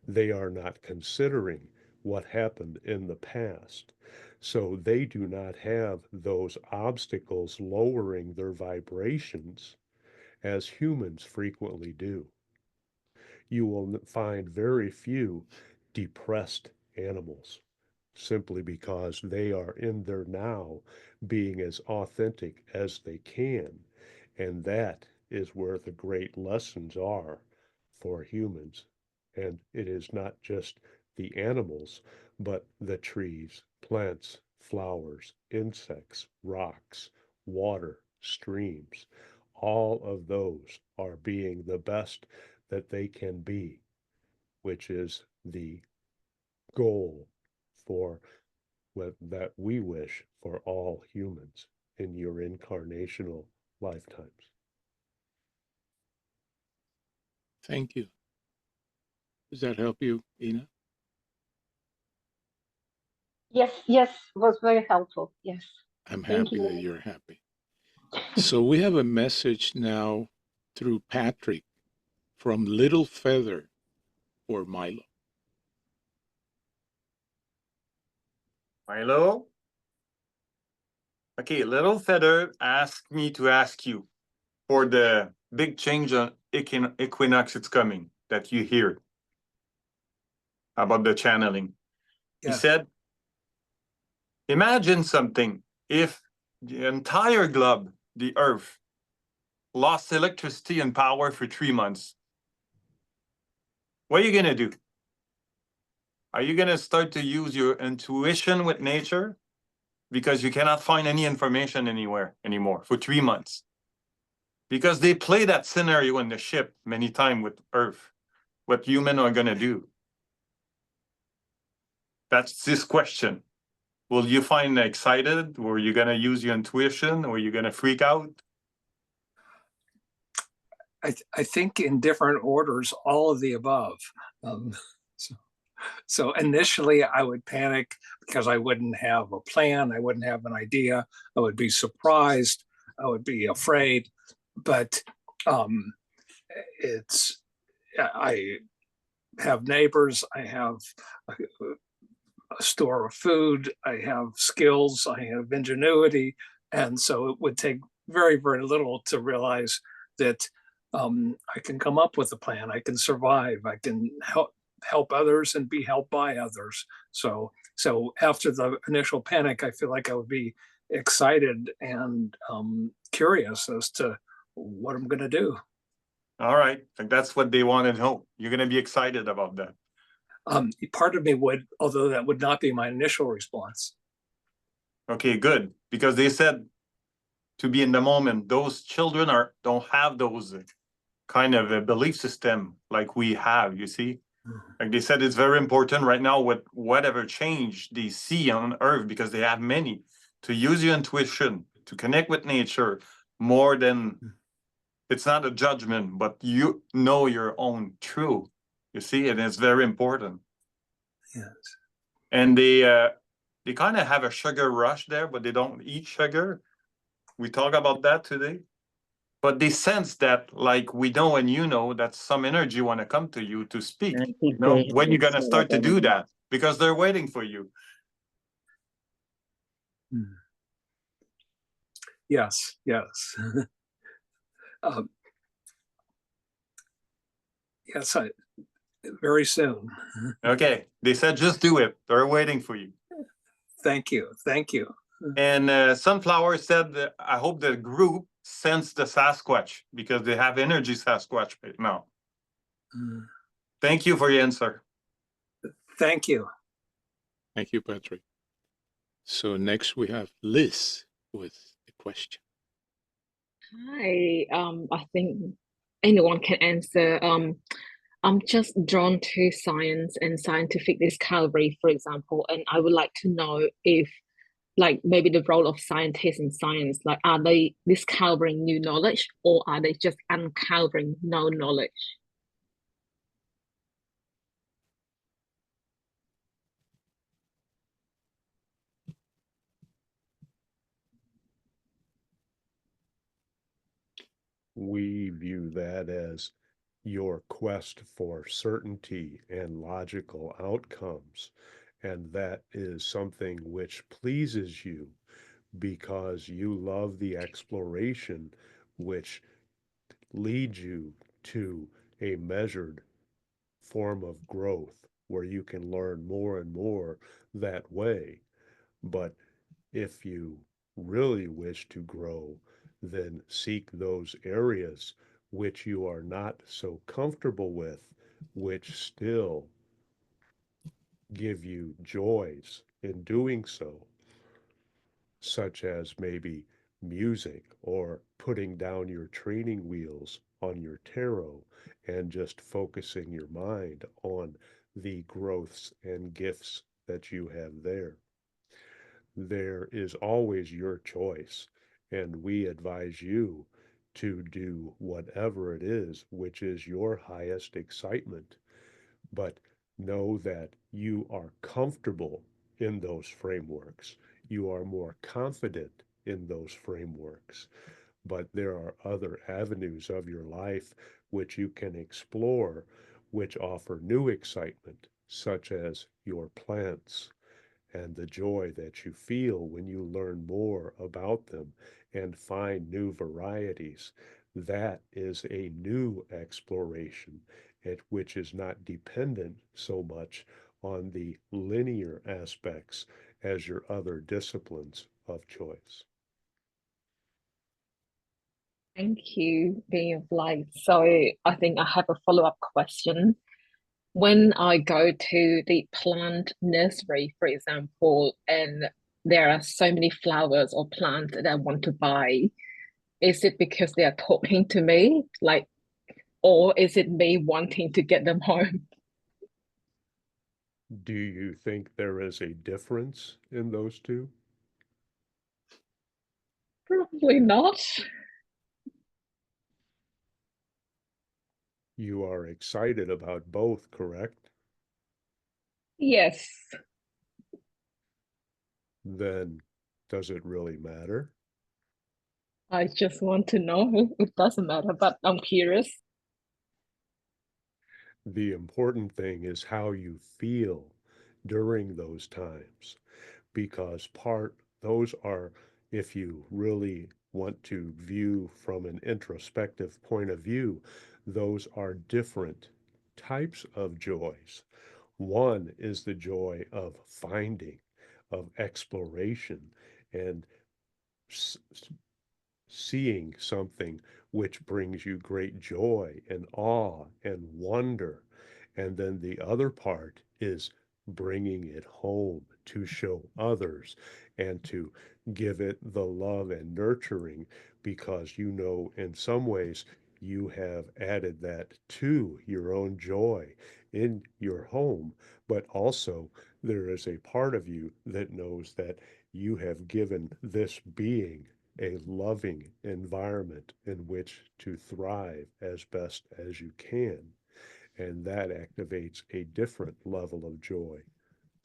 [SPEAKER 5] They are not considering what happened in the past. So they do not have those obstacles lowering their vibrations as humans frequently do. You will find very few depressed animals, simply because they are in their now being as authentic as they can. And that is where the great lessons are for humans. And it is not just the animals, but the trees, plants, flowers, insects, rocks, water, streams. All of those are being the best that they can be, which is the goal for that we wish for all humans in your incarnational lifetimes.
[SPEAKER 1] Thank you. Does that help you, Ina?
[SPEAKER 9] Yes, yes, was very helpful. Yes.
[SPEAKER 1] I'm
[SPEAKER 9] Thank
[SPEAKER 1] happy
[SPEAKER 9] you.
[SPEAKER 1] that you're happy. So we have a message now through Patrick from Little Feather for Milo.
[SPEAKER 6] Milo? Okay, Little Feather asked me to ask you for the big change on equinox it's coming that you hear about the channeling. He said, imagine something. If the entire globe, the Earth, lost electricity and power for 3 months, what are you going to do? Are you going to start to use your intuition with nature? Because you cannot find any information anywhere anymore for 3 months. Because they play that scenario in the ship many times with Earth, what humans are going to do. That's this question. Will you find excited, or are you going to use your intuition, or are you going to freak out?
[SPEAKER 8] I think in different orders, all of the above. So initially I would panic because I wouldn't have a plan. I wouldn't have an idea. I would be surprised. I would be afraid. But I have neighbors. I have a store of food. I have skills. I have ingenuity. And so it would take very, very little to realize that I can come up with a plan. I can survive. I can help help others and be helped by others. So after the initial panic, I feel like I would be excited and curious as to what I'm going to do.
[SPEAKER 6] All right, like that's what they want to know. You're going to be excited about that.
[SPEAKER 8] Part of me would, although that would not be my initial response.
[SPEAKER 6] Okay, good, because they said to be in the moment. Those children don't have those kind of a belief system like we have, you see. Like they said, it's very important right now with whatever change they see on Earth, because they have many, to use your intuition, to connect with nature more than, it's not a judgment, but you know your own truth, you see, and it's very important.
[SPEAKER 8] Yes.
[SPEAKER 6] And they kind of have a sugar rush there, but they don't eat sugar. We talk about that today. But they sense that, like we know and you know, that some energy want to come to you to speak. You know, when you're going to start to do that, because they're waiting for you.
[SPEAKER 8] Yes, yes. Yes, very soon.
[SPEAKER 6] Okay, they said just do it. They're waiting for you.
[SPEAKER 8] Thank you, thank you.
[SPEAKER 6] And Sunflower said that I hope the group sense the Sasquatch, because they have energy Sasquatch right now. Thank you for your answer.
[SPEAKER 8] Thank you.
[SPEAKER 1] Thank you, Patrick. So next we have Liz with a question.
[SPEAKER 2] Hi, I think anyone can answer. I'm just drawn to science and scientific discovery, for example, and I would like to know if, like, maybe the role of scientists in science, like, are they discovering new knowledge or are they just uncovering no knowledge?
[SPEAKER 5] We view that as your quest for certainty and logical outcomes. And that is something which pleases you because you love the exploration which leads you to a measured form of growth where you can learn more and more that way. But if you really wish to grow, then seek those areas which you are not so comfortable with, which still give you joys in doing so, such as maybe music or putting down your training wheels on your tarot and just focusing your mind on the growths and gifts that you have there. There is always your choice, and we advise you to do whatever it is which is your highest excitement. But know that you are comfortable in those frameworks. You are more confident in those frameworks. But there are other avenues of your life which you can explore, which offer new excitement, such as your plants and the joy that you feel when you learn more about them and find new varieties. That is a new exploration, which is not dependent so much on the linear aspects as your other disciplines of choice.
[SPEAKER 2] Thank you, Being of Light. So I think I have a follow-up question. When I go to the plant nursery, for example, and there are so many flowers or plants that I want to buy, is it because they are talking to me, like, or is it me wanting to get them home?
[SPEAKER 5] Do you think there is a difference in those two?
[SPEAKER 2] Probably not.
[SPEAKER 5] You are excited about both, correct?
[SPEAKER 2] Yes.
[SPEAKER 5] Then does it really matter?
[SPEAKER 2] I just want to know. It doesn't matter, but I'm curious.
[SPEAKER 5] The important thing is how you feel during those times, because those are, if you really want to view from an introspective point of view, those are different types of joys. One is the joy of finding, of exploration, and seeing something which brings you great joy and awe and wonder. And then the other part is bringing it home to show others and to give it the love and nurturing, because you know in some ways you have added that to your own joy in your home, but also there is a part of you that knows that you have given this being a loving environment in which to thrive as best as you can. And that activates a different level of joy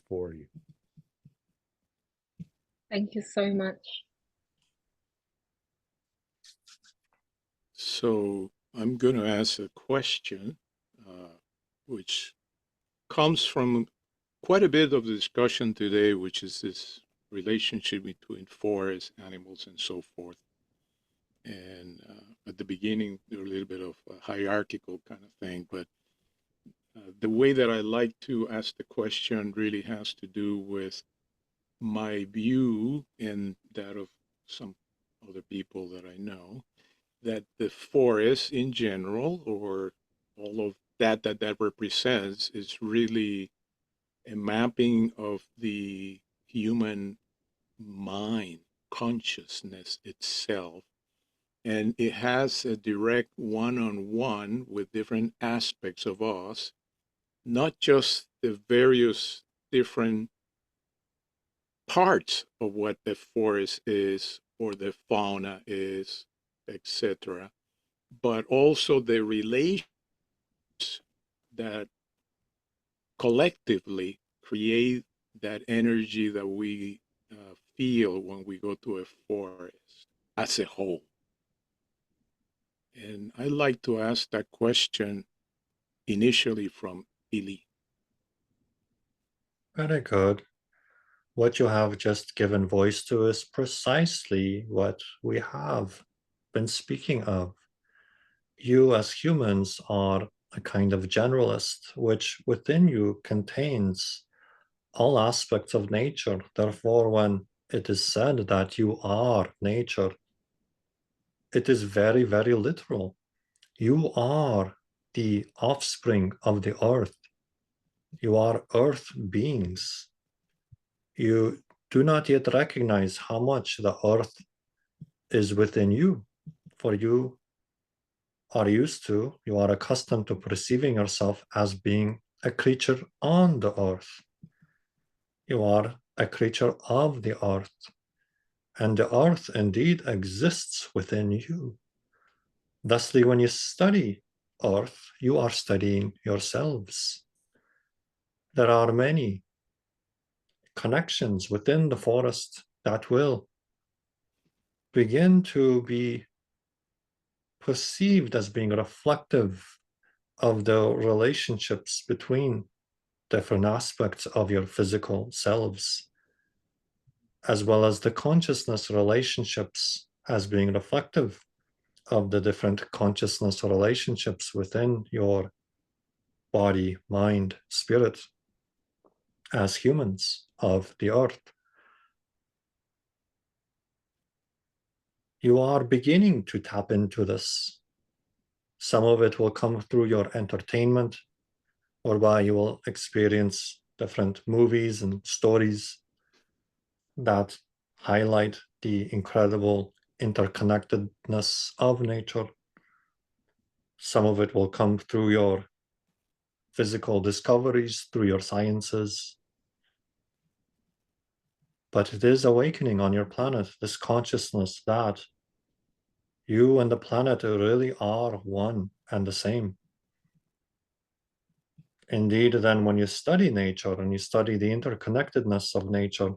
[SPEAKER 5] for you.
[SPEAKER 2] Thank you so much.
[SPEAKER 1] So I'm going to ask a question, which comes from quite a bit of the discussion today, which is this relationship between forests, animals, and so forth. And at the beginning, there was a little bit of a hierarchical kind of thing, but the way that I like to ask the question really has to do with my view and that of some other people that I know, that the forest in general, or all of that represents, is really a mapping of the human mind, consciousness itself. And it has a direct one-on-one with different aspects of us, not just the various different parts of what the forest is or the fauna is, etc., but also the relations that collectively create that energy that we feel when we go to a forest as a whole. And I like to ask that question initially from Illi.
[SPEAKER 3] Very good. What you have just given voice to is precisely what we have been speaking of. You as humans are a kind of generalist, which within you contains all aspects of nature. Therefore, when it is said that you are nature, it is very, very literal. You are the offspring of the earth. You are earth beings. You do not yet recognize how much the earth is within you, for you are used to, you are accustomed to perceiving yourself as being a creature on the earth. You are a creature of the earth, and the earth indeed exists within you. Thusly, when you study earth, you are studying yourselves. There are many connections within the forest that will begin to be perceived as being reflective of the relationships between different aspects of your physical selves, as well as the consciousness relationships as being reflective of the different consciousness relationships within your body, mind, spirit, as humans of the earth. You are beginning to tap into this. Some of it will come through your entertainment, whereby you will experience different movies and stories that highlight the incredible interconnectedness of nature. Some of it will come through your physical discoveries, through your sciences. But it is awakening on your planet, this consciousness that you and the planet really are one and the same. Indeed, then when you study nature and you study the interconnectedness of nature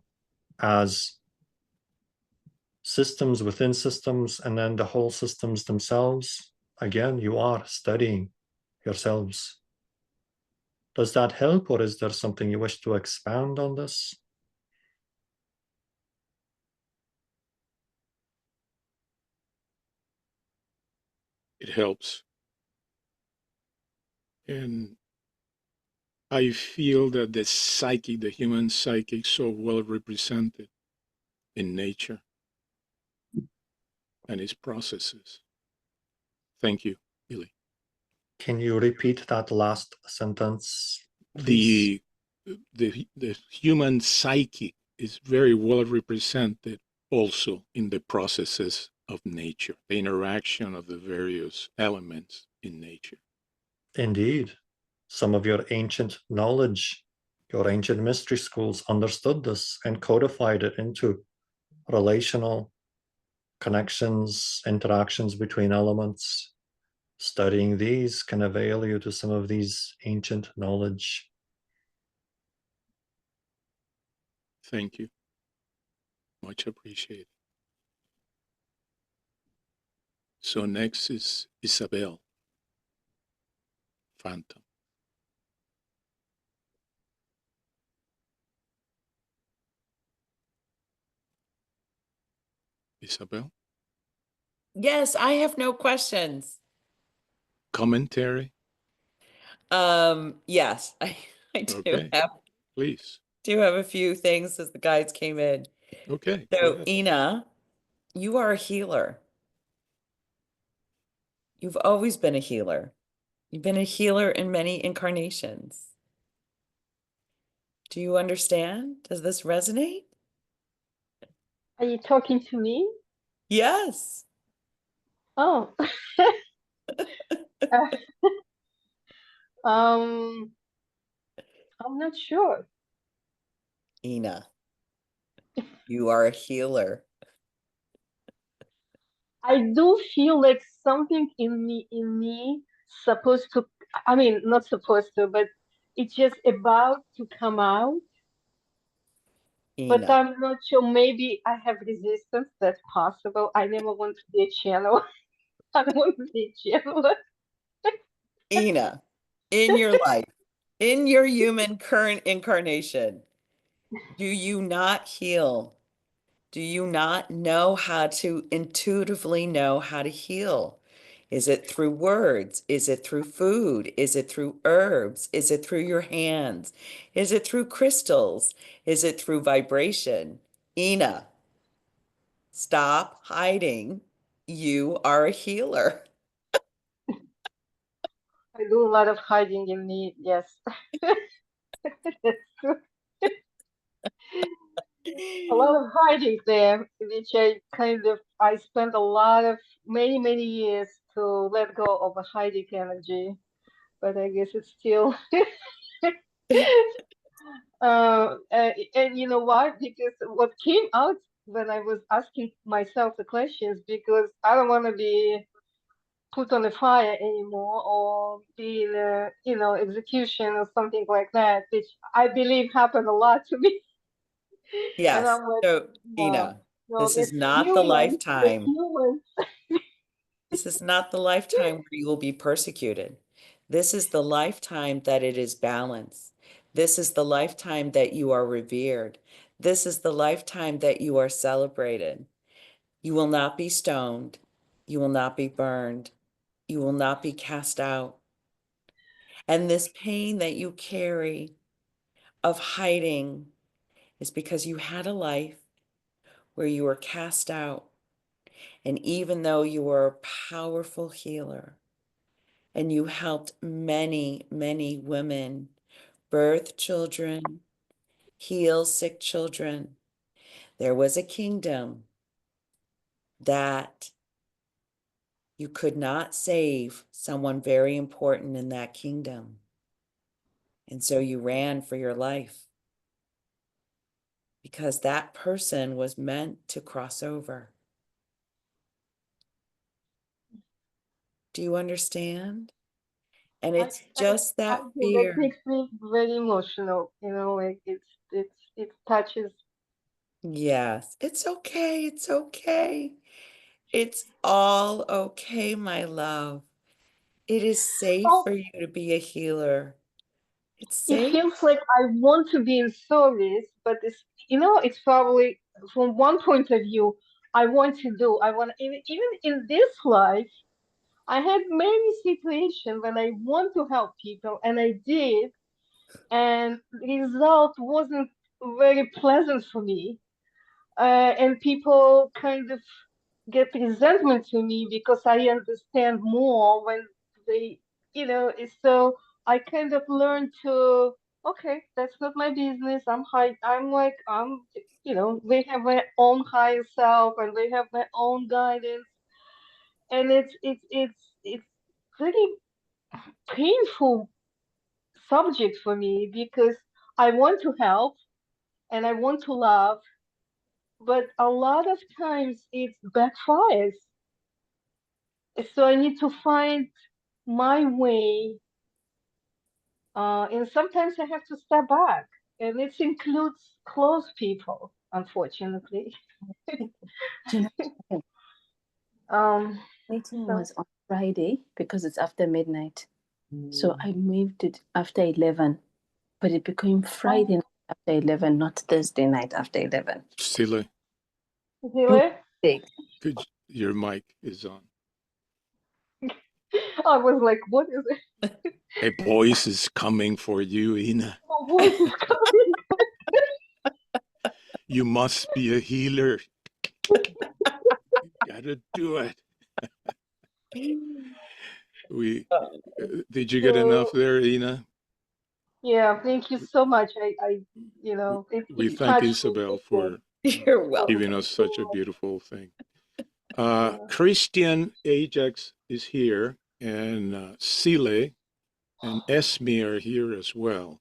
[SPEAKER 3] as systems within systems and then the whole systems themselves, again, you are studying yourselves. Does that help, or is there something you wish to expand on this?
[SPEAKER 1] It helps. And I feel that the psyche, the human psyche, is so well represented in nature and its processes. Thank you, Illi.
[SPEAKER 3] Can you repeat that last sentence, please?
[SPEAKER 1] The human psyche is very well represented also in the processes of nature, the interaction of the various elements in nature.
[SPEAKER 3] Indeed. Some of your ancient knowledge, your ancient mystery schools understood this and codified it into relational connections, interactions between elements. Studying these can avail you to some of these ancient knowledge.
[SPEAKER 1] Thank you. Much appreciated. So next is Isabelle, Phantom. Isabelle?
[SPEAKER 10] Yes, I have no questions.
[SPEAKER 1] Commentary?
[SPEAKER 10] Yes, I do
[SPEAKER 1] Okay.
[SPEAKER 10] have
[SPEAKER 1] Please.
[SPEAKER 10] a few things as the guides came in.
[SPEAKER 1] Okay.
[SPEAKER 10] So, Ina, you are a healer. You've always been a healer. You've been a healer in many incarnations. Do you understand? Does this resonate?
[SPEAKER 9] Are you talking to me?
[SPEAKER 10] Yes.
[SPEAKER 9] Oh. I'm not sure.
[SPEAKER 10] Ina, you are a healer.
[SPEAKER 9] I do feel like something in me supposed to, I mean, not supposed to, but it's just about to come out. But
[SPEAKER 10] Ina,
[SPEAKER 9] I'm not sure. Maybe I have resistance. That's possible. I never want to be a channel. I don't want to be a channel.
[SPEAKER 10] Ina, in your life, in your human current incarnation, do you not heal? Do you not know how to intuitively know how to heal? Is it through words? Is it through food? Is it through herbs? Is it through your hands? Is it through crystals? Is it through vibration? Ina, stop hiding. You are a healer.
[SPEAKER 9] I do a lot of hiding in me. Yes. That's true. A lot of hiding there, which I spent a lot of many years to let go of a hiding energy, but I guess it's still and you know what? Because what came out when I was asking myself the questions, because I don't want to be put on the fire anymore or be in a, execution or something like that, which I believe happened a lot to me. And
[SPEAKER 10] Yes.
[SPEAKER 9] I'm like,
[SPEAKER 10] So,
[SPEAKER 9] no,
[SPEAKER 10] Ina,
[SPEAKER 9] no,
[SPEAKER 10] this is not the
[SPEAKER 9] the
[SPEAKER 10] lifetime.
[SPEAKER 9] humans.
[SPEAKER 10] This is not the lifetime where you will be persecuted. This is the lifetime that it is balanced. This is the lifetime that you are revered. This is the lifetime that you are celebrated. You will not be stoned. You will not be burned. You will not be cast out. And this pain that you carry of hiding is because you had a life where you were cast out. And even though you were a powerful healer and you helped many women birth children, heal sick children, there was a kingdom that you could not save someone very important in that kingdom. And so you ran for your life because that person was meant to cross over. Do you understand? And it's just
[SPEAKER 9] I
[SPEAKER 10] that
[SPEAKER 9] do. That
[SPEAKER 10] fear.
[SPEAKER 9] makes me very emotional. Like it touches.
[SPEAKER 10] Yes, it's okay. It's okay. It's all okay, my love. It is safe
[SPEAKER 9] Oh,
[SPEAKER 10] for you to be a healer. It's
[SPEAKER 9] it
[SPEAKER 10] safe.
[SPEAKER 9] feels like I want to be in service, but it's probably from one point of view, I want to do. I want even in this life, I had many situations when I want to help people, and I did. and the result wasn't very pleasant for me. And people kind of get resentment to me because I understand more when they, so I kind of learned to, okay, that's not my business. They have their own higher self and they have their own guidance. And it's very painful subject for me because I want to help and I want to love, but a lot of times it backfires. So I need to find my way, and sometimes I have to step back, and it includes close people, unfortunately.
[SPEAKER 11] Meeting
[SPEAKER 9] So
[SPEAKER 11] was on Friday because it's after midnight. So I moved it after 11, but it became Friday night after 11, not Thursday night after 11.
[SPEAKER 1] Silly.
[SPEAKER 9] Really?
[SPEAKER 1] Your mic is on.
[SPEAKER 9] I was like, what is it?
[SPEAKER 1] A voice is coming for you, Ina.
[SPEAKER 9] My voice is coming.
[SPEAKER 1] You must be a healer. Gotta do it. Did you get enough there, Ina?
[SPEAKER 9] Yeah, thank you so much.
[SPEAKER 1] We thank Isabelle for
[SPEAKER 10] You're welcome.
[SPEAKER 1] giving us such a beautiful thing. Christian Ajax is here, and Sile and Esme are here as well.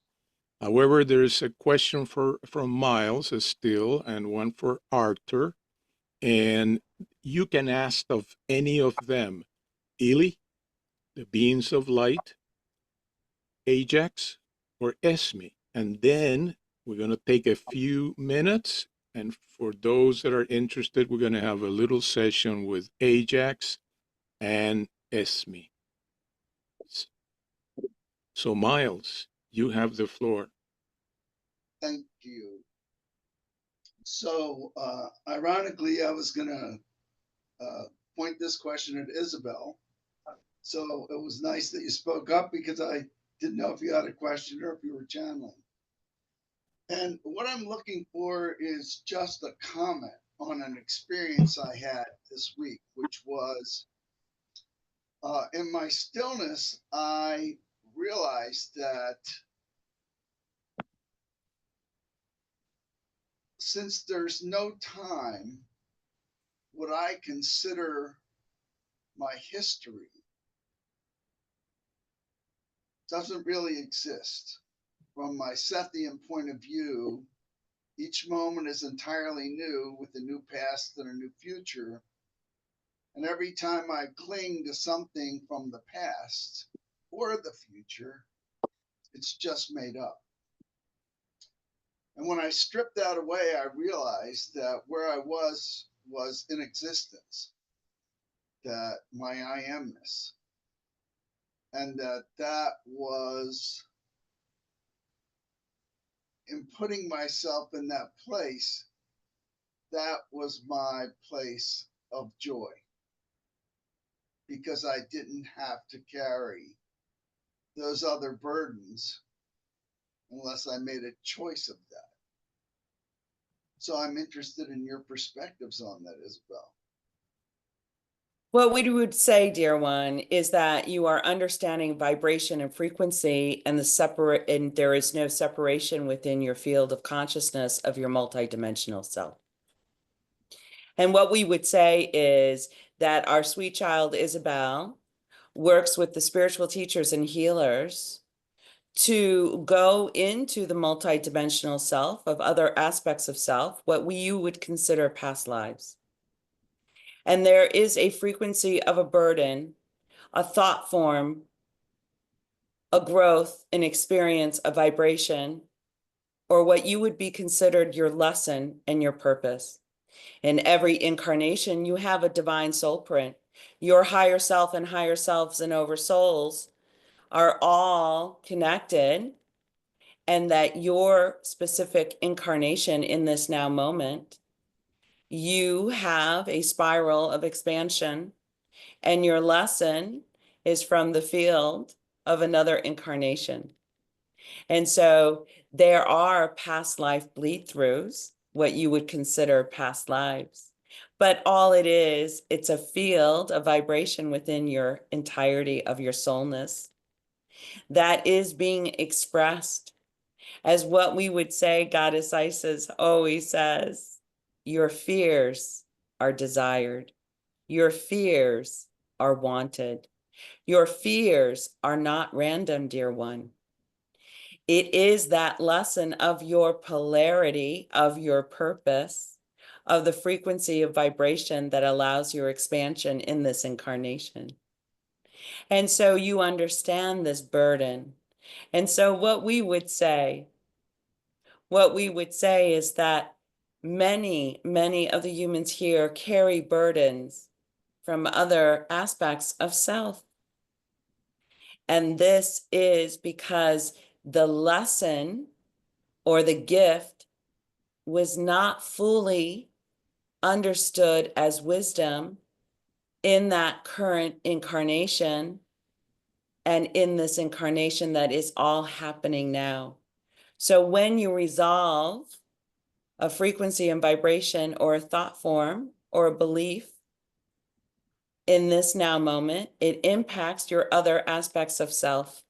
[SPEAKER 1] However, there's a question from Miles still, and one for Artur, and you can ask of any of them. Illi, the beings of light, Ajax, or Esme. And then we're going to take a few minutes, and for those that are interested, we're going to have a little session with Ajax and Esme. So Miles, you have the floor.
[SPEAKER 7] Thank you. So, ironically, I was going to point this question at Isabelle. So it was nice that you spoke up because I didn't know if you had a question or if you were channeling. And what I'm looking for is just a comment on an experience I had this week, which was in my stillness, I realized that since there's no time, what I consider my history doesn't really exist. From my Sethian point of view, each moment is entirely new with a new past and a new future. And every time I cling to something from the past or the future, it's just made up. And when I stripped that away, I realized that where I was in existence, that my I amness, and that was in putting myself in that place, that was my place of joy, because I didn't have to carry those other burdens unless I made a choice of that. So I'm interested in your perspectives on that, Isabelle.
[SPEAKER 10] What we would say, dear one, is that you are understanding vibration and frequency, and and there is no separation within your field of consciousness of your multidimensional self. And what we would say is that our sweet child Isabelle works with the spiritual teachers and healers to go into the multidimensional self of other aspects of self, what you would consider past lives. And there is a frequency of a burden, a thought form, a growth, an experience, a vibration, or what you would be considered your lesson and your purpose. In every incarnation, you have a divine soul print. Your higher self and higher selves and oversouls are all connected, and that your specific incarnation in this now moment, you have a spiral of expansion, and your lesson is from the field of another incarnation. And so there are past life bleed throughs, what you would consider past lives. But all it is, it's a field, a vibration within your entirety of your soulness that is being expressed as what we would say, Goddess Isis always says, your fears are desired. Your fears are wanted. Your fears are not random, dear one. It is that lesson of your polarity, of your purpose, of the frequency of vibration that allows your expansion in this incarnation. And so you understand this burden. And so what we would say is that many, many of the humans here carry burdens from other aspects of self. And this is because the lesson or the gift was not fully understood as wisdom in that current incarnation and in this incarnation that is all happening now. So when you resolve a frequency and vibration or a thought form or a belief in this now moment, it impacts your other aspects of self.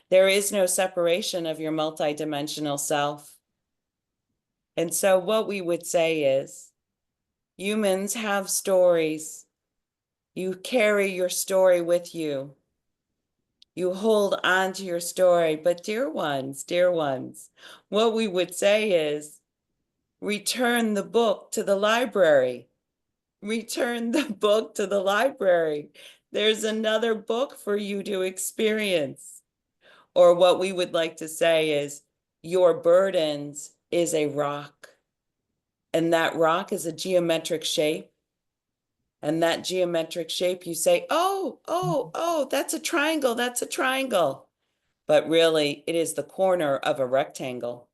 [SPEAKER 10] There is no separation of your multidimensional self. And so what we would say is, humans have stories. You carry your story with you. You hold on to your story. But dear ones, what we would say is, return the book to the library. Return the book to the library. There's another book for you to experience. Or what we would like to say is, your burdens is a rock. And that rock is a geometric shape. And that geometric shape, you say, oh, that's a triangle, that's a triangle. But really, it is the corner of a rectangle.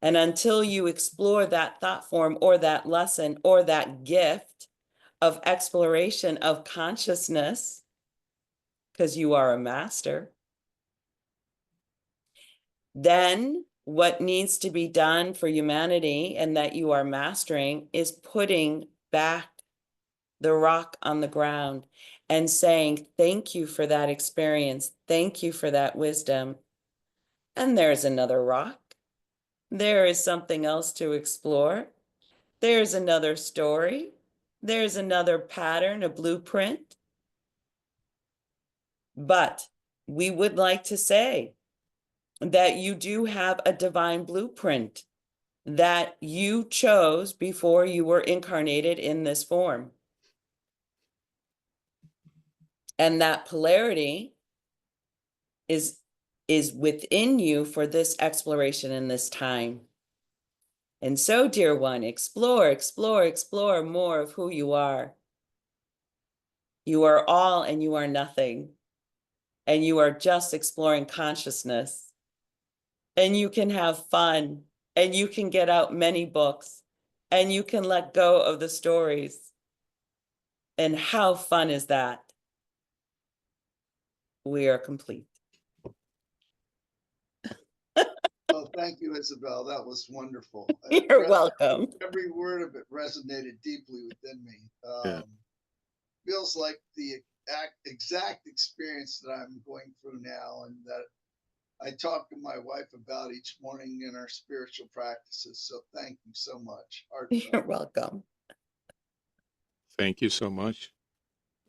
[SPEAKER 10] And until you explore that thought form or that lesson or that gift of exploration of consciousness, because you are a master, then what needs to be done for humanity and that you are mastering is putting back the rock on the ground and saying, thank you for that experience. Thank you for that wisdom. And there's another rock. There is something else to explore. There's another story. There's another pattern, a blueprint. But we would like to say that you do have a divine blueprint that you chose before you were incarnated in this form. And that polarity is within you for this exploration in this time. And so, dear one, explore more of who you are. You are all and you are nothing. And you are just exploring consciousness. And you can have fun. And you can get out many books. And you can let go of the stories. And how fun is that? We are complete.
[SPEAKER 7] Oh, thank you, Isabelle. That was wonderful.
[SPEAKER 10] You're welcome.
[SPEAKER 7] Every word of it resonated deeply within me. Feels like the exact experience that I'm going through now, and that I talk to my wife about each morning in our spiritual practices. So thank you so much, Artur.
[SPEAKER 10] You're welcome.
[SPEAKER 1] Thank you so much.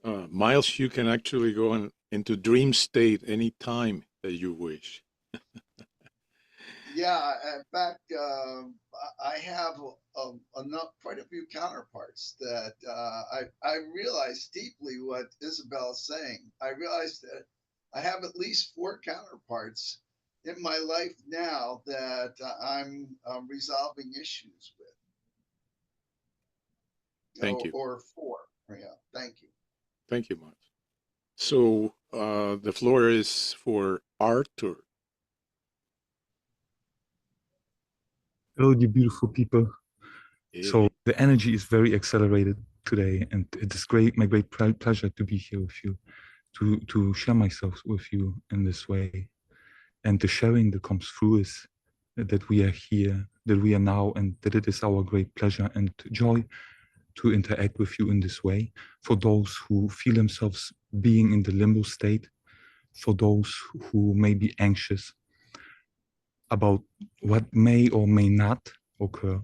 [SPEAKER 1] Miles, you can actually go into dream state anytime that you wish.
[SPEAKER 7] Yeah, in fact, I have quite a few counterparts that I realized deeply what Isabelle is saying. I realized that I have at least 4 counterparts in my life now that I'm resolving issues with.
[SPEAKER 1] Thank you.
[SPEAKER 7] Or 4. Yeah, thank you.
[SPEAKER 1] Thank you, Miles. So the floor is for Artur.
[SPEAKER 12] Hello, you beautiful people.
[SPEAKER 1] Illi.
[SPEAKER 12] So the energy is very accelerated today, and it is my great pleasure to be here with you, to share myself with you in this way. And the sharing that comes through is that we are here, that we are now, and that it is our great pleasure and joy to interact with you in this way. For those who feel themselves being in the limbo state, for those who may be anxious about what may or may not occur,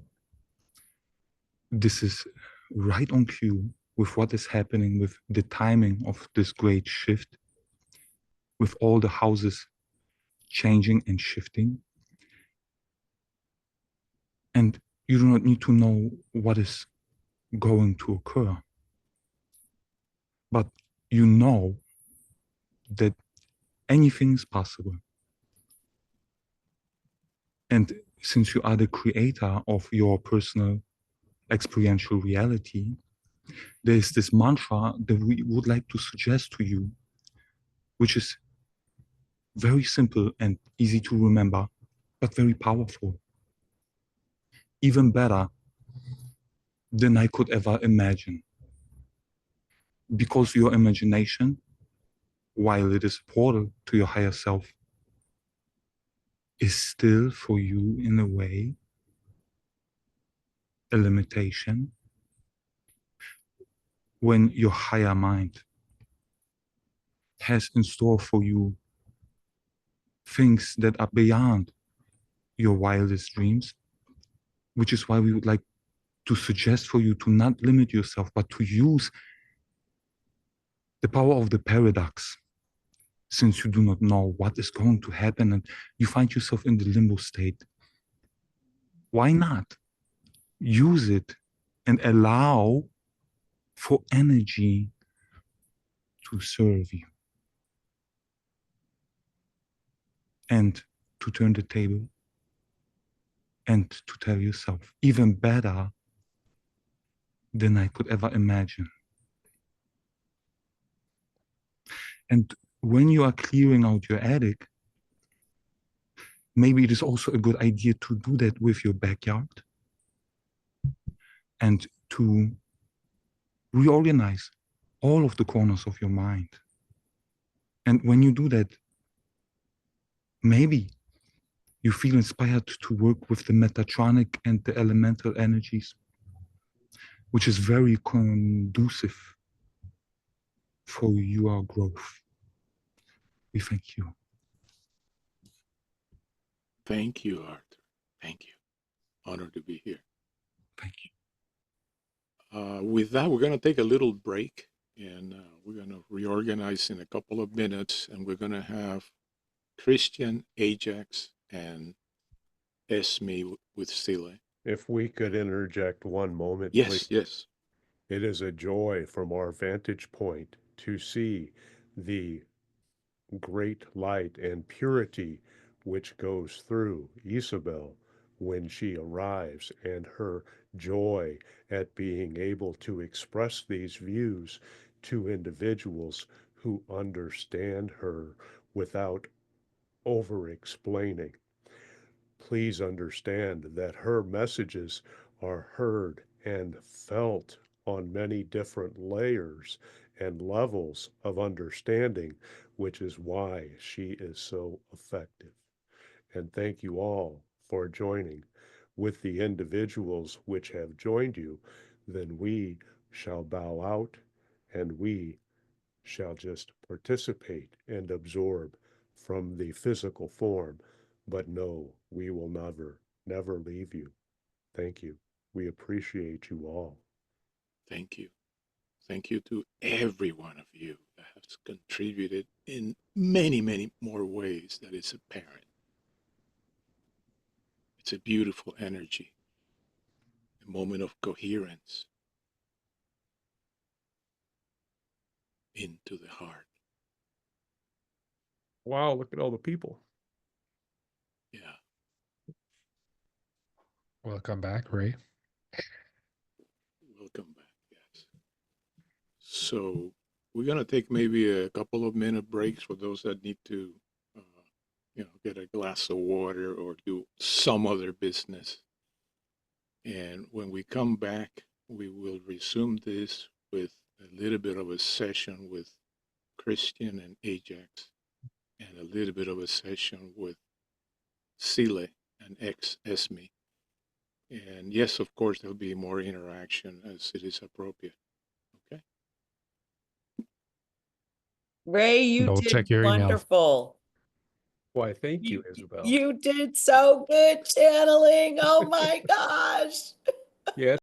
[SPEAKER 12] this is right on cue with what is happening with the timing of this great shift, with all the houses changing and shifting. And you do not need to know what is going to occur, but you know that anything is possible. And since you are the creator of your personal experiential reality, there is this mantra that we would like to suggest to you, which is very simple and easy to remember, but very powerful. Even better than I could ever imagine. Because your imagination, while it is a portal to your higher self, is still for you, in a way, a limitation. When your higher mind has in store for you things that are beyond your wildest dreams, which is why we would like to suggest for you to not limit yourself, but to use the power of the paradox, since you do not know what is going to happen and you find yourself in the limbo state. Why not use it and allow for energy to serve you and to turn the table and to tell yourself, even better than I could ever imagine. And when you are clearing out your attic, maybe it is also a good idea to do that with your backyard and to reorganize all of the corners of your mind. And when you do that, maybe you feel inspired to work with the metatronic and the elemental energies, which is very conducive for your growth. We thank you.
[SPEAKER 1] Thank you, Artur. Thank you. Honored to be here.
[SPEAKER 12] Thank you.
[SPEAKER 1] With that, we're going to take a little break, and we're going to reorganize in a couple of minutes, and we're going to have Christian, Ajax, and Esme with Sile.
[SPEAKER 5] If we could interject one moment,
[SPEAKER 1] Yes,
[SPEAKER 5] please.
[SPEAKER 1] yes.
[SPEAKER 5] It is a joy from our vantage point to see the great light and purity which goes through Isabelle when she arrives, and her joy at being able to express these views to individuals who understand her without over-explaining. Please understand that her messages are heard and felt on many different layers and levels of understanding, which is why she is so effective. And thank you all for joining. With the individuals which have joined you, then we shall bow out and we shall just participate and absorb from the physical form. But no, we will never, never leave you. Thank you. We appreciate you all.
[SPEAKER 1] Thank you. Thank you to every one of you that has contributed in many, many more ways that is apparent. It's a beautiful energy, a moment of coherence into the heart.
[SPEAKER 5] Wow, look at all the people.
[SPEAKER 1] Yeah.
[SPEAKER 13] Welcome back, Ray.
[SPEAKER 1] Welcome back, yes. So we're going to take maybe a couple of minute breaks for those that need to, get a glass of water or do some other business. And when we come back, we will resume this with a little bit of a session with Christian and Ajax and a little bit of a session with Sile and Esme. And yes, of course, there'll be more interaction as it is appropriate. Okay.
[SPEAKER 10] Ray, you
[SPEAKER 13] Double
[SPEAKER 10] did
[SPEAKER 13] check your email.
[SPEAKER 10] wonderful.
[SPEAKER 5] Why, thank you, Isabelle.
[SPEAKER 10] You did so good channeling. Oh my gosh.
[SPEAKER 5] Yes.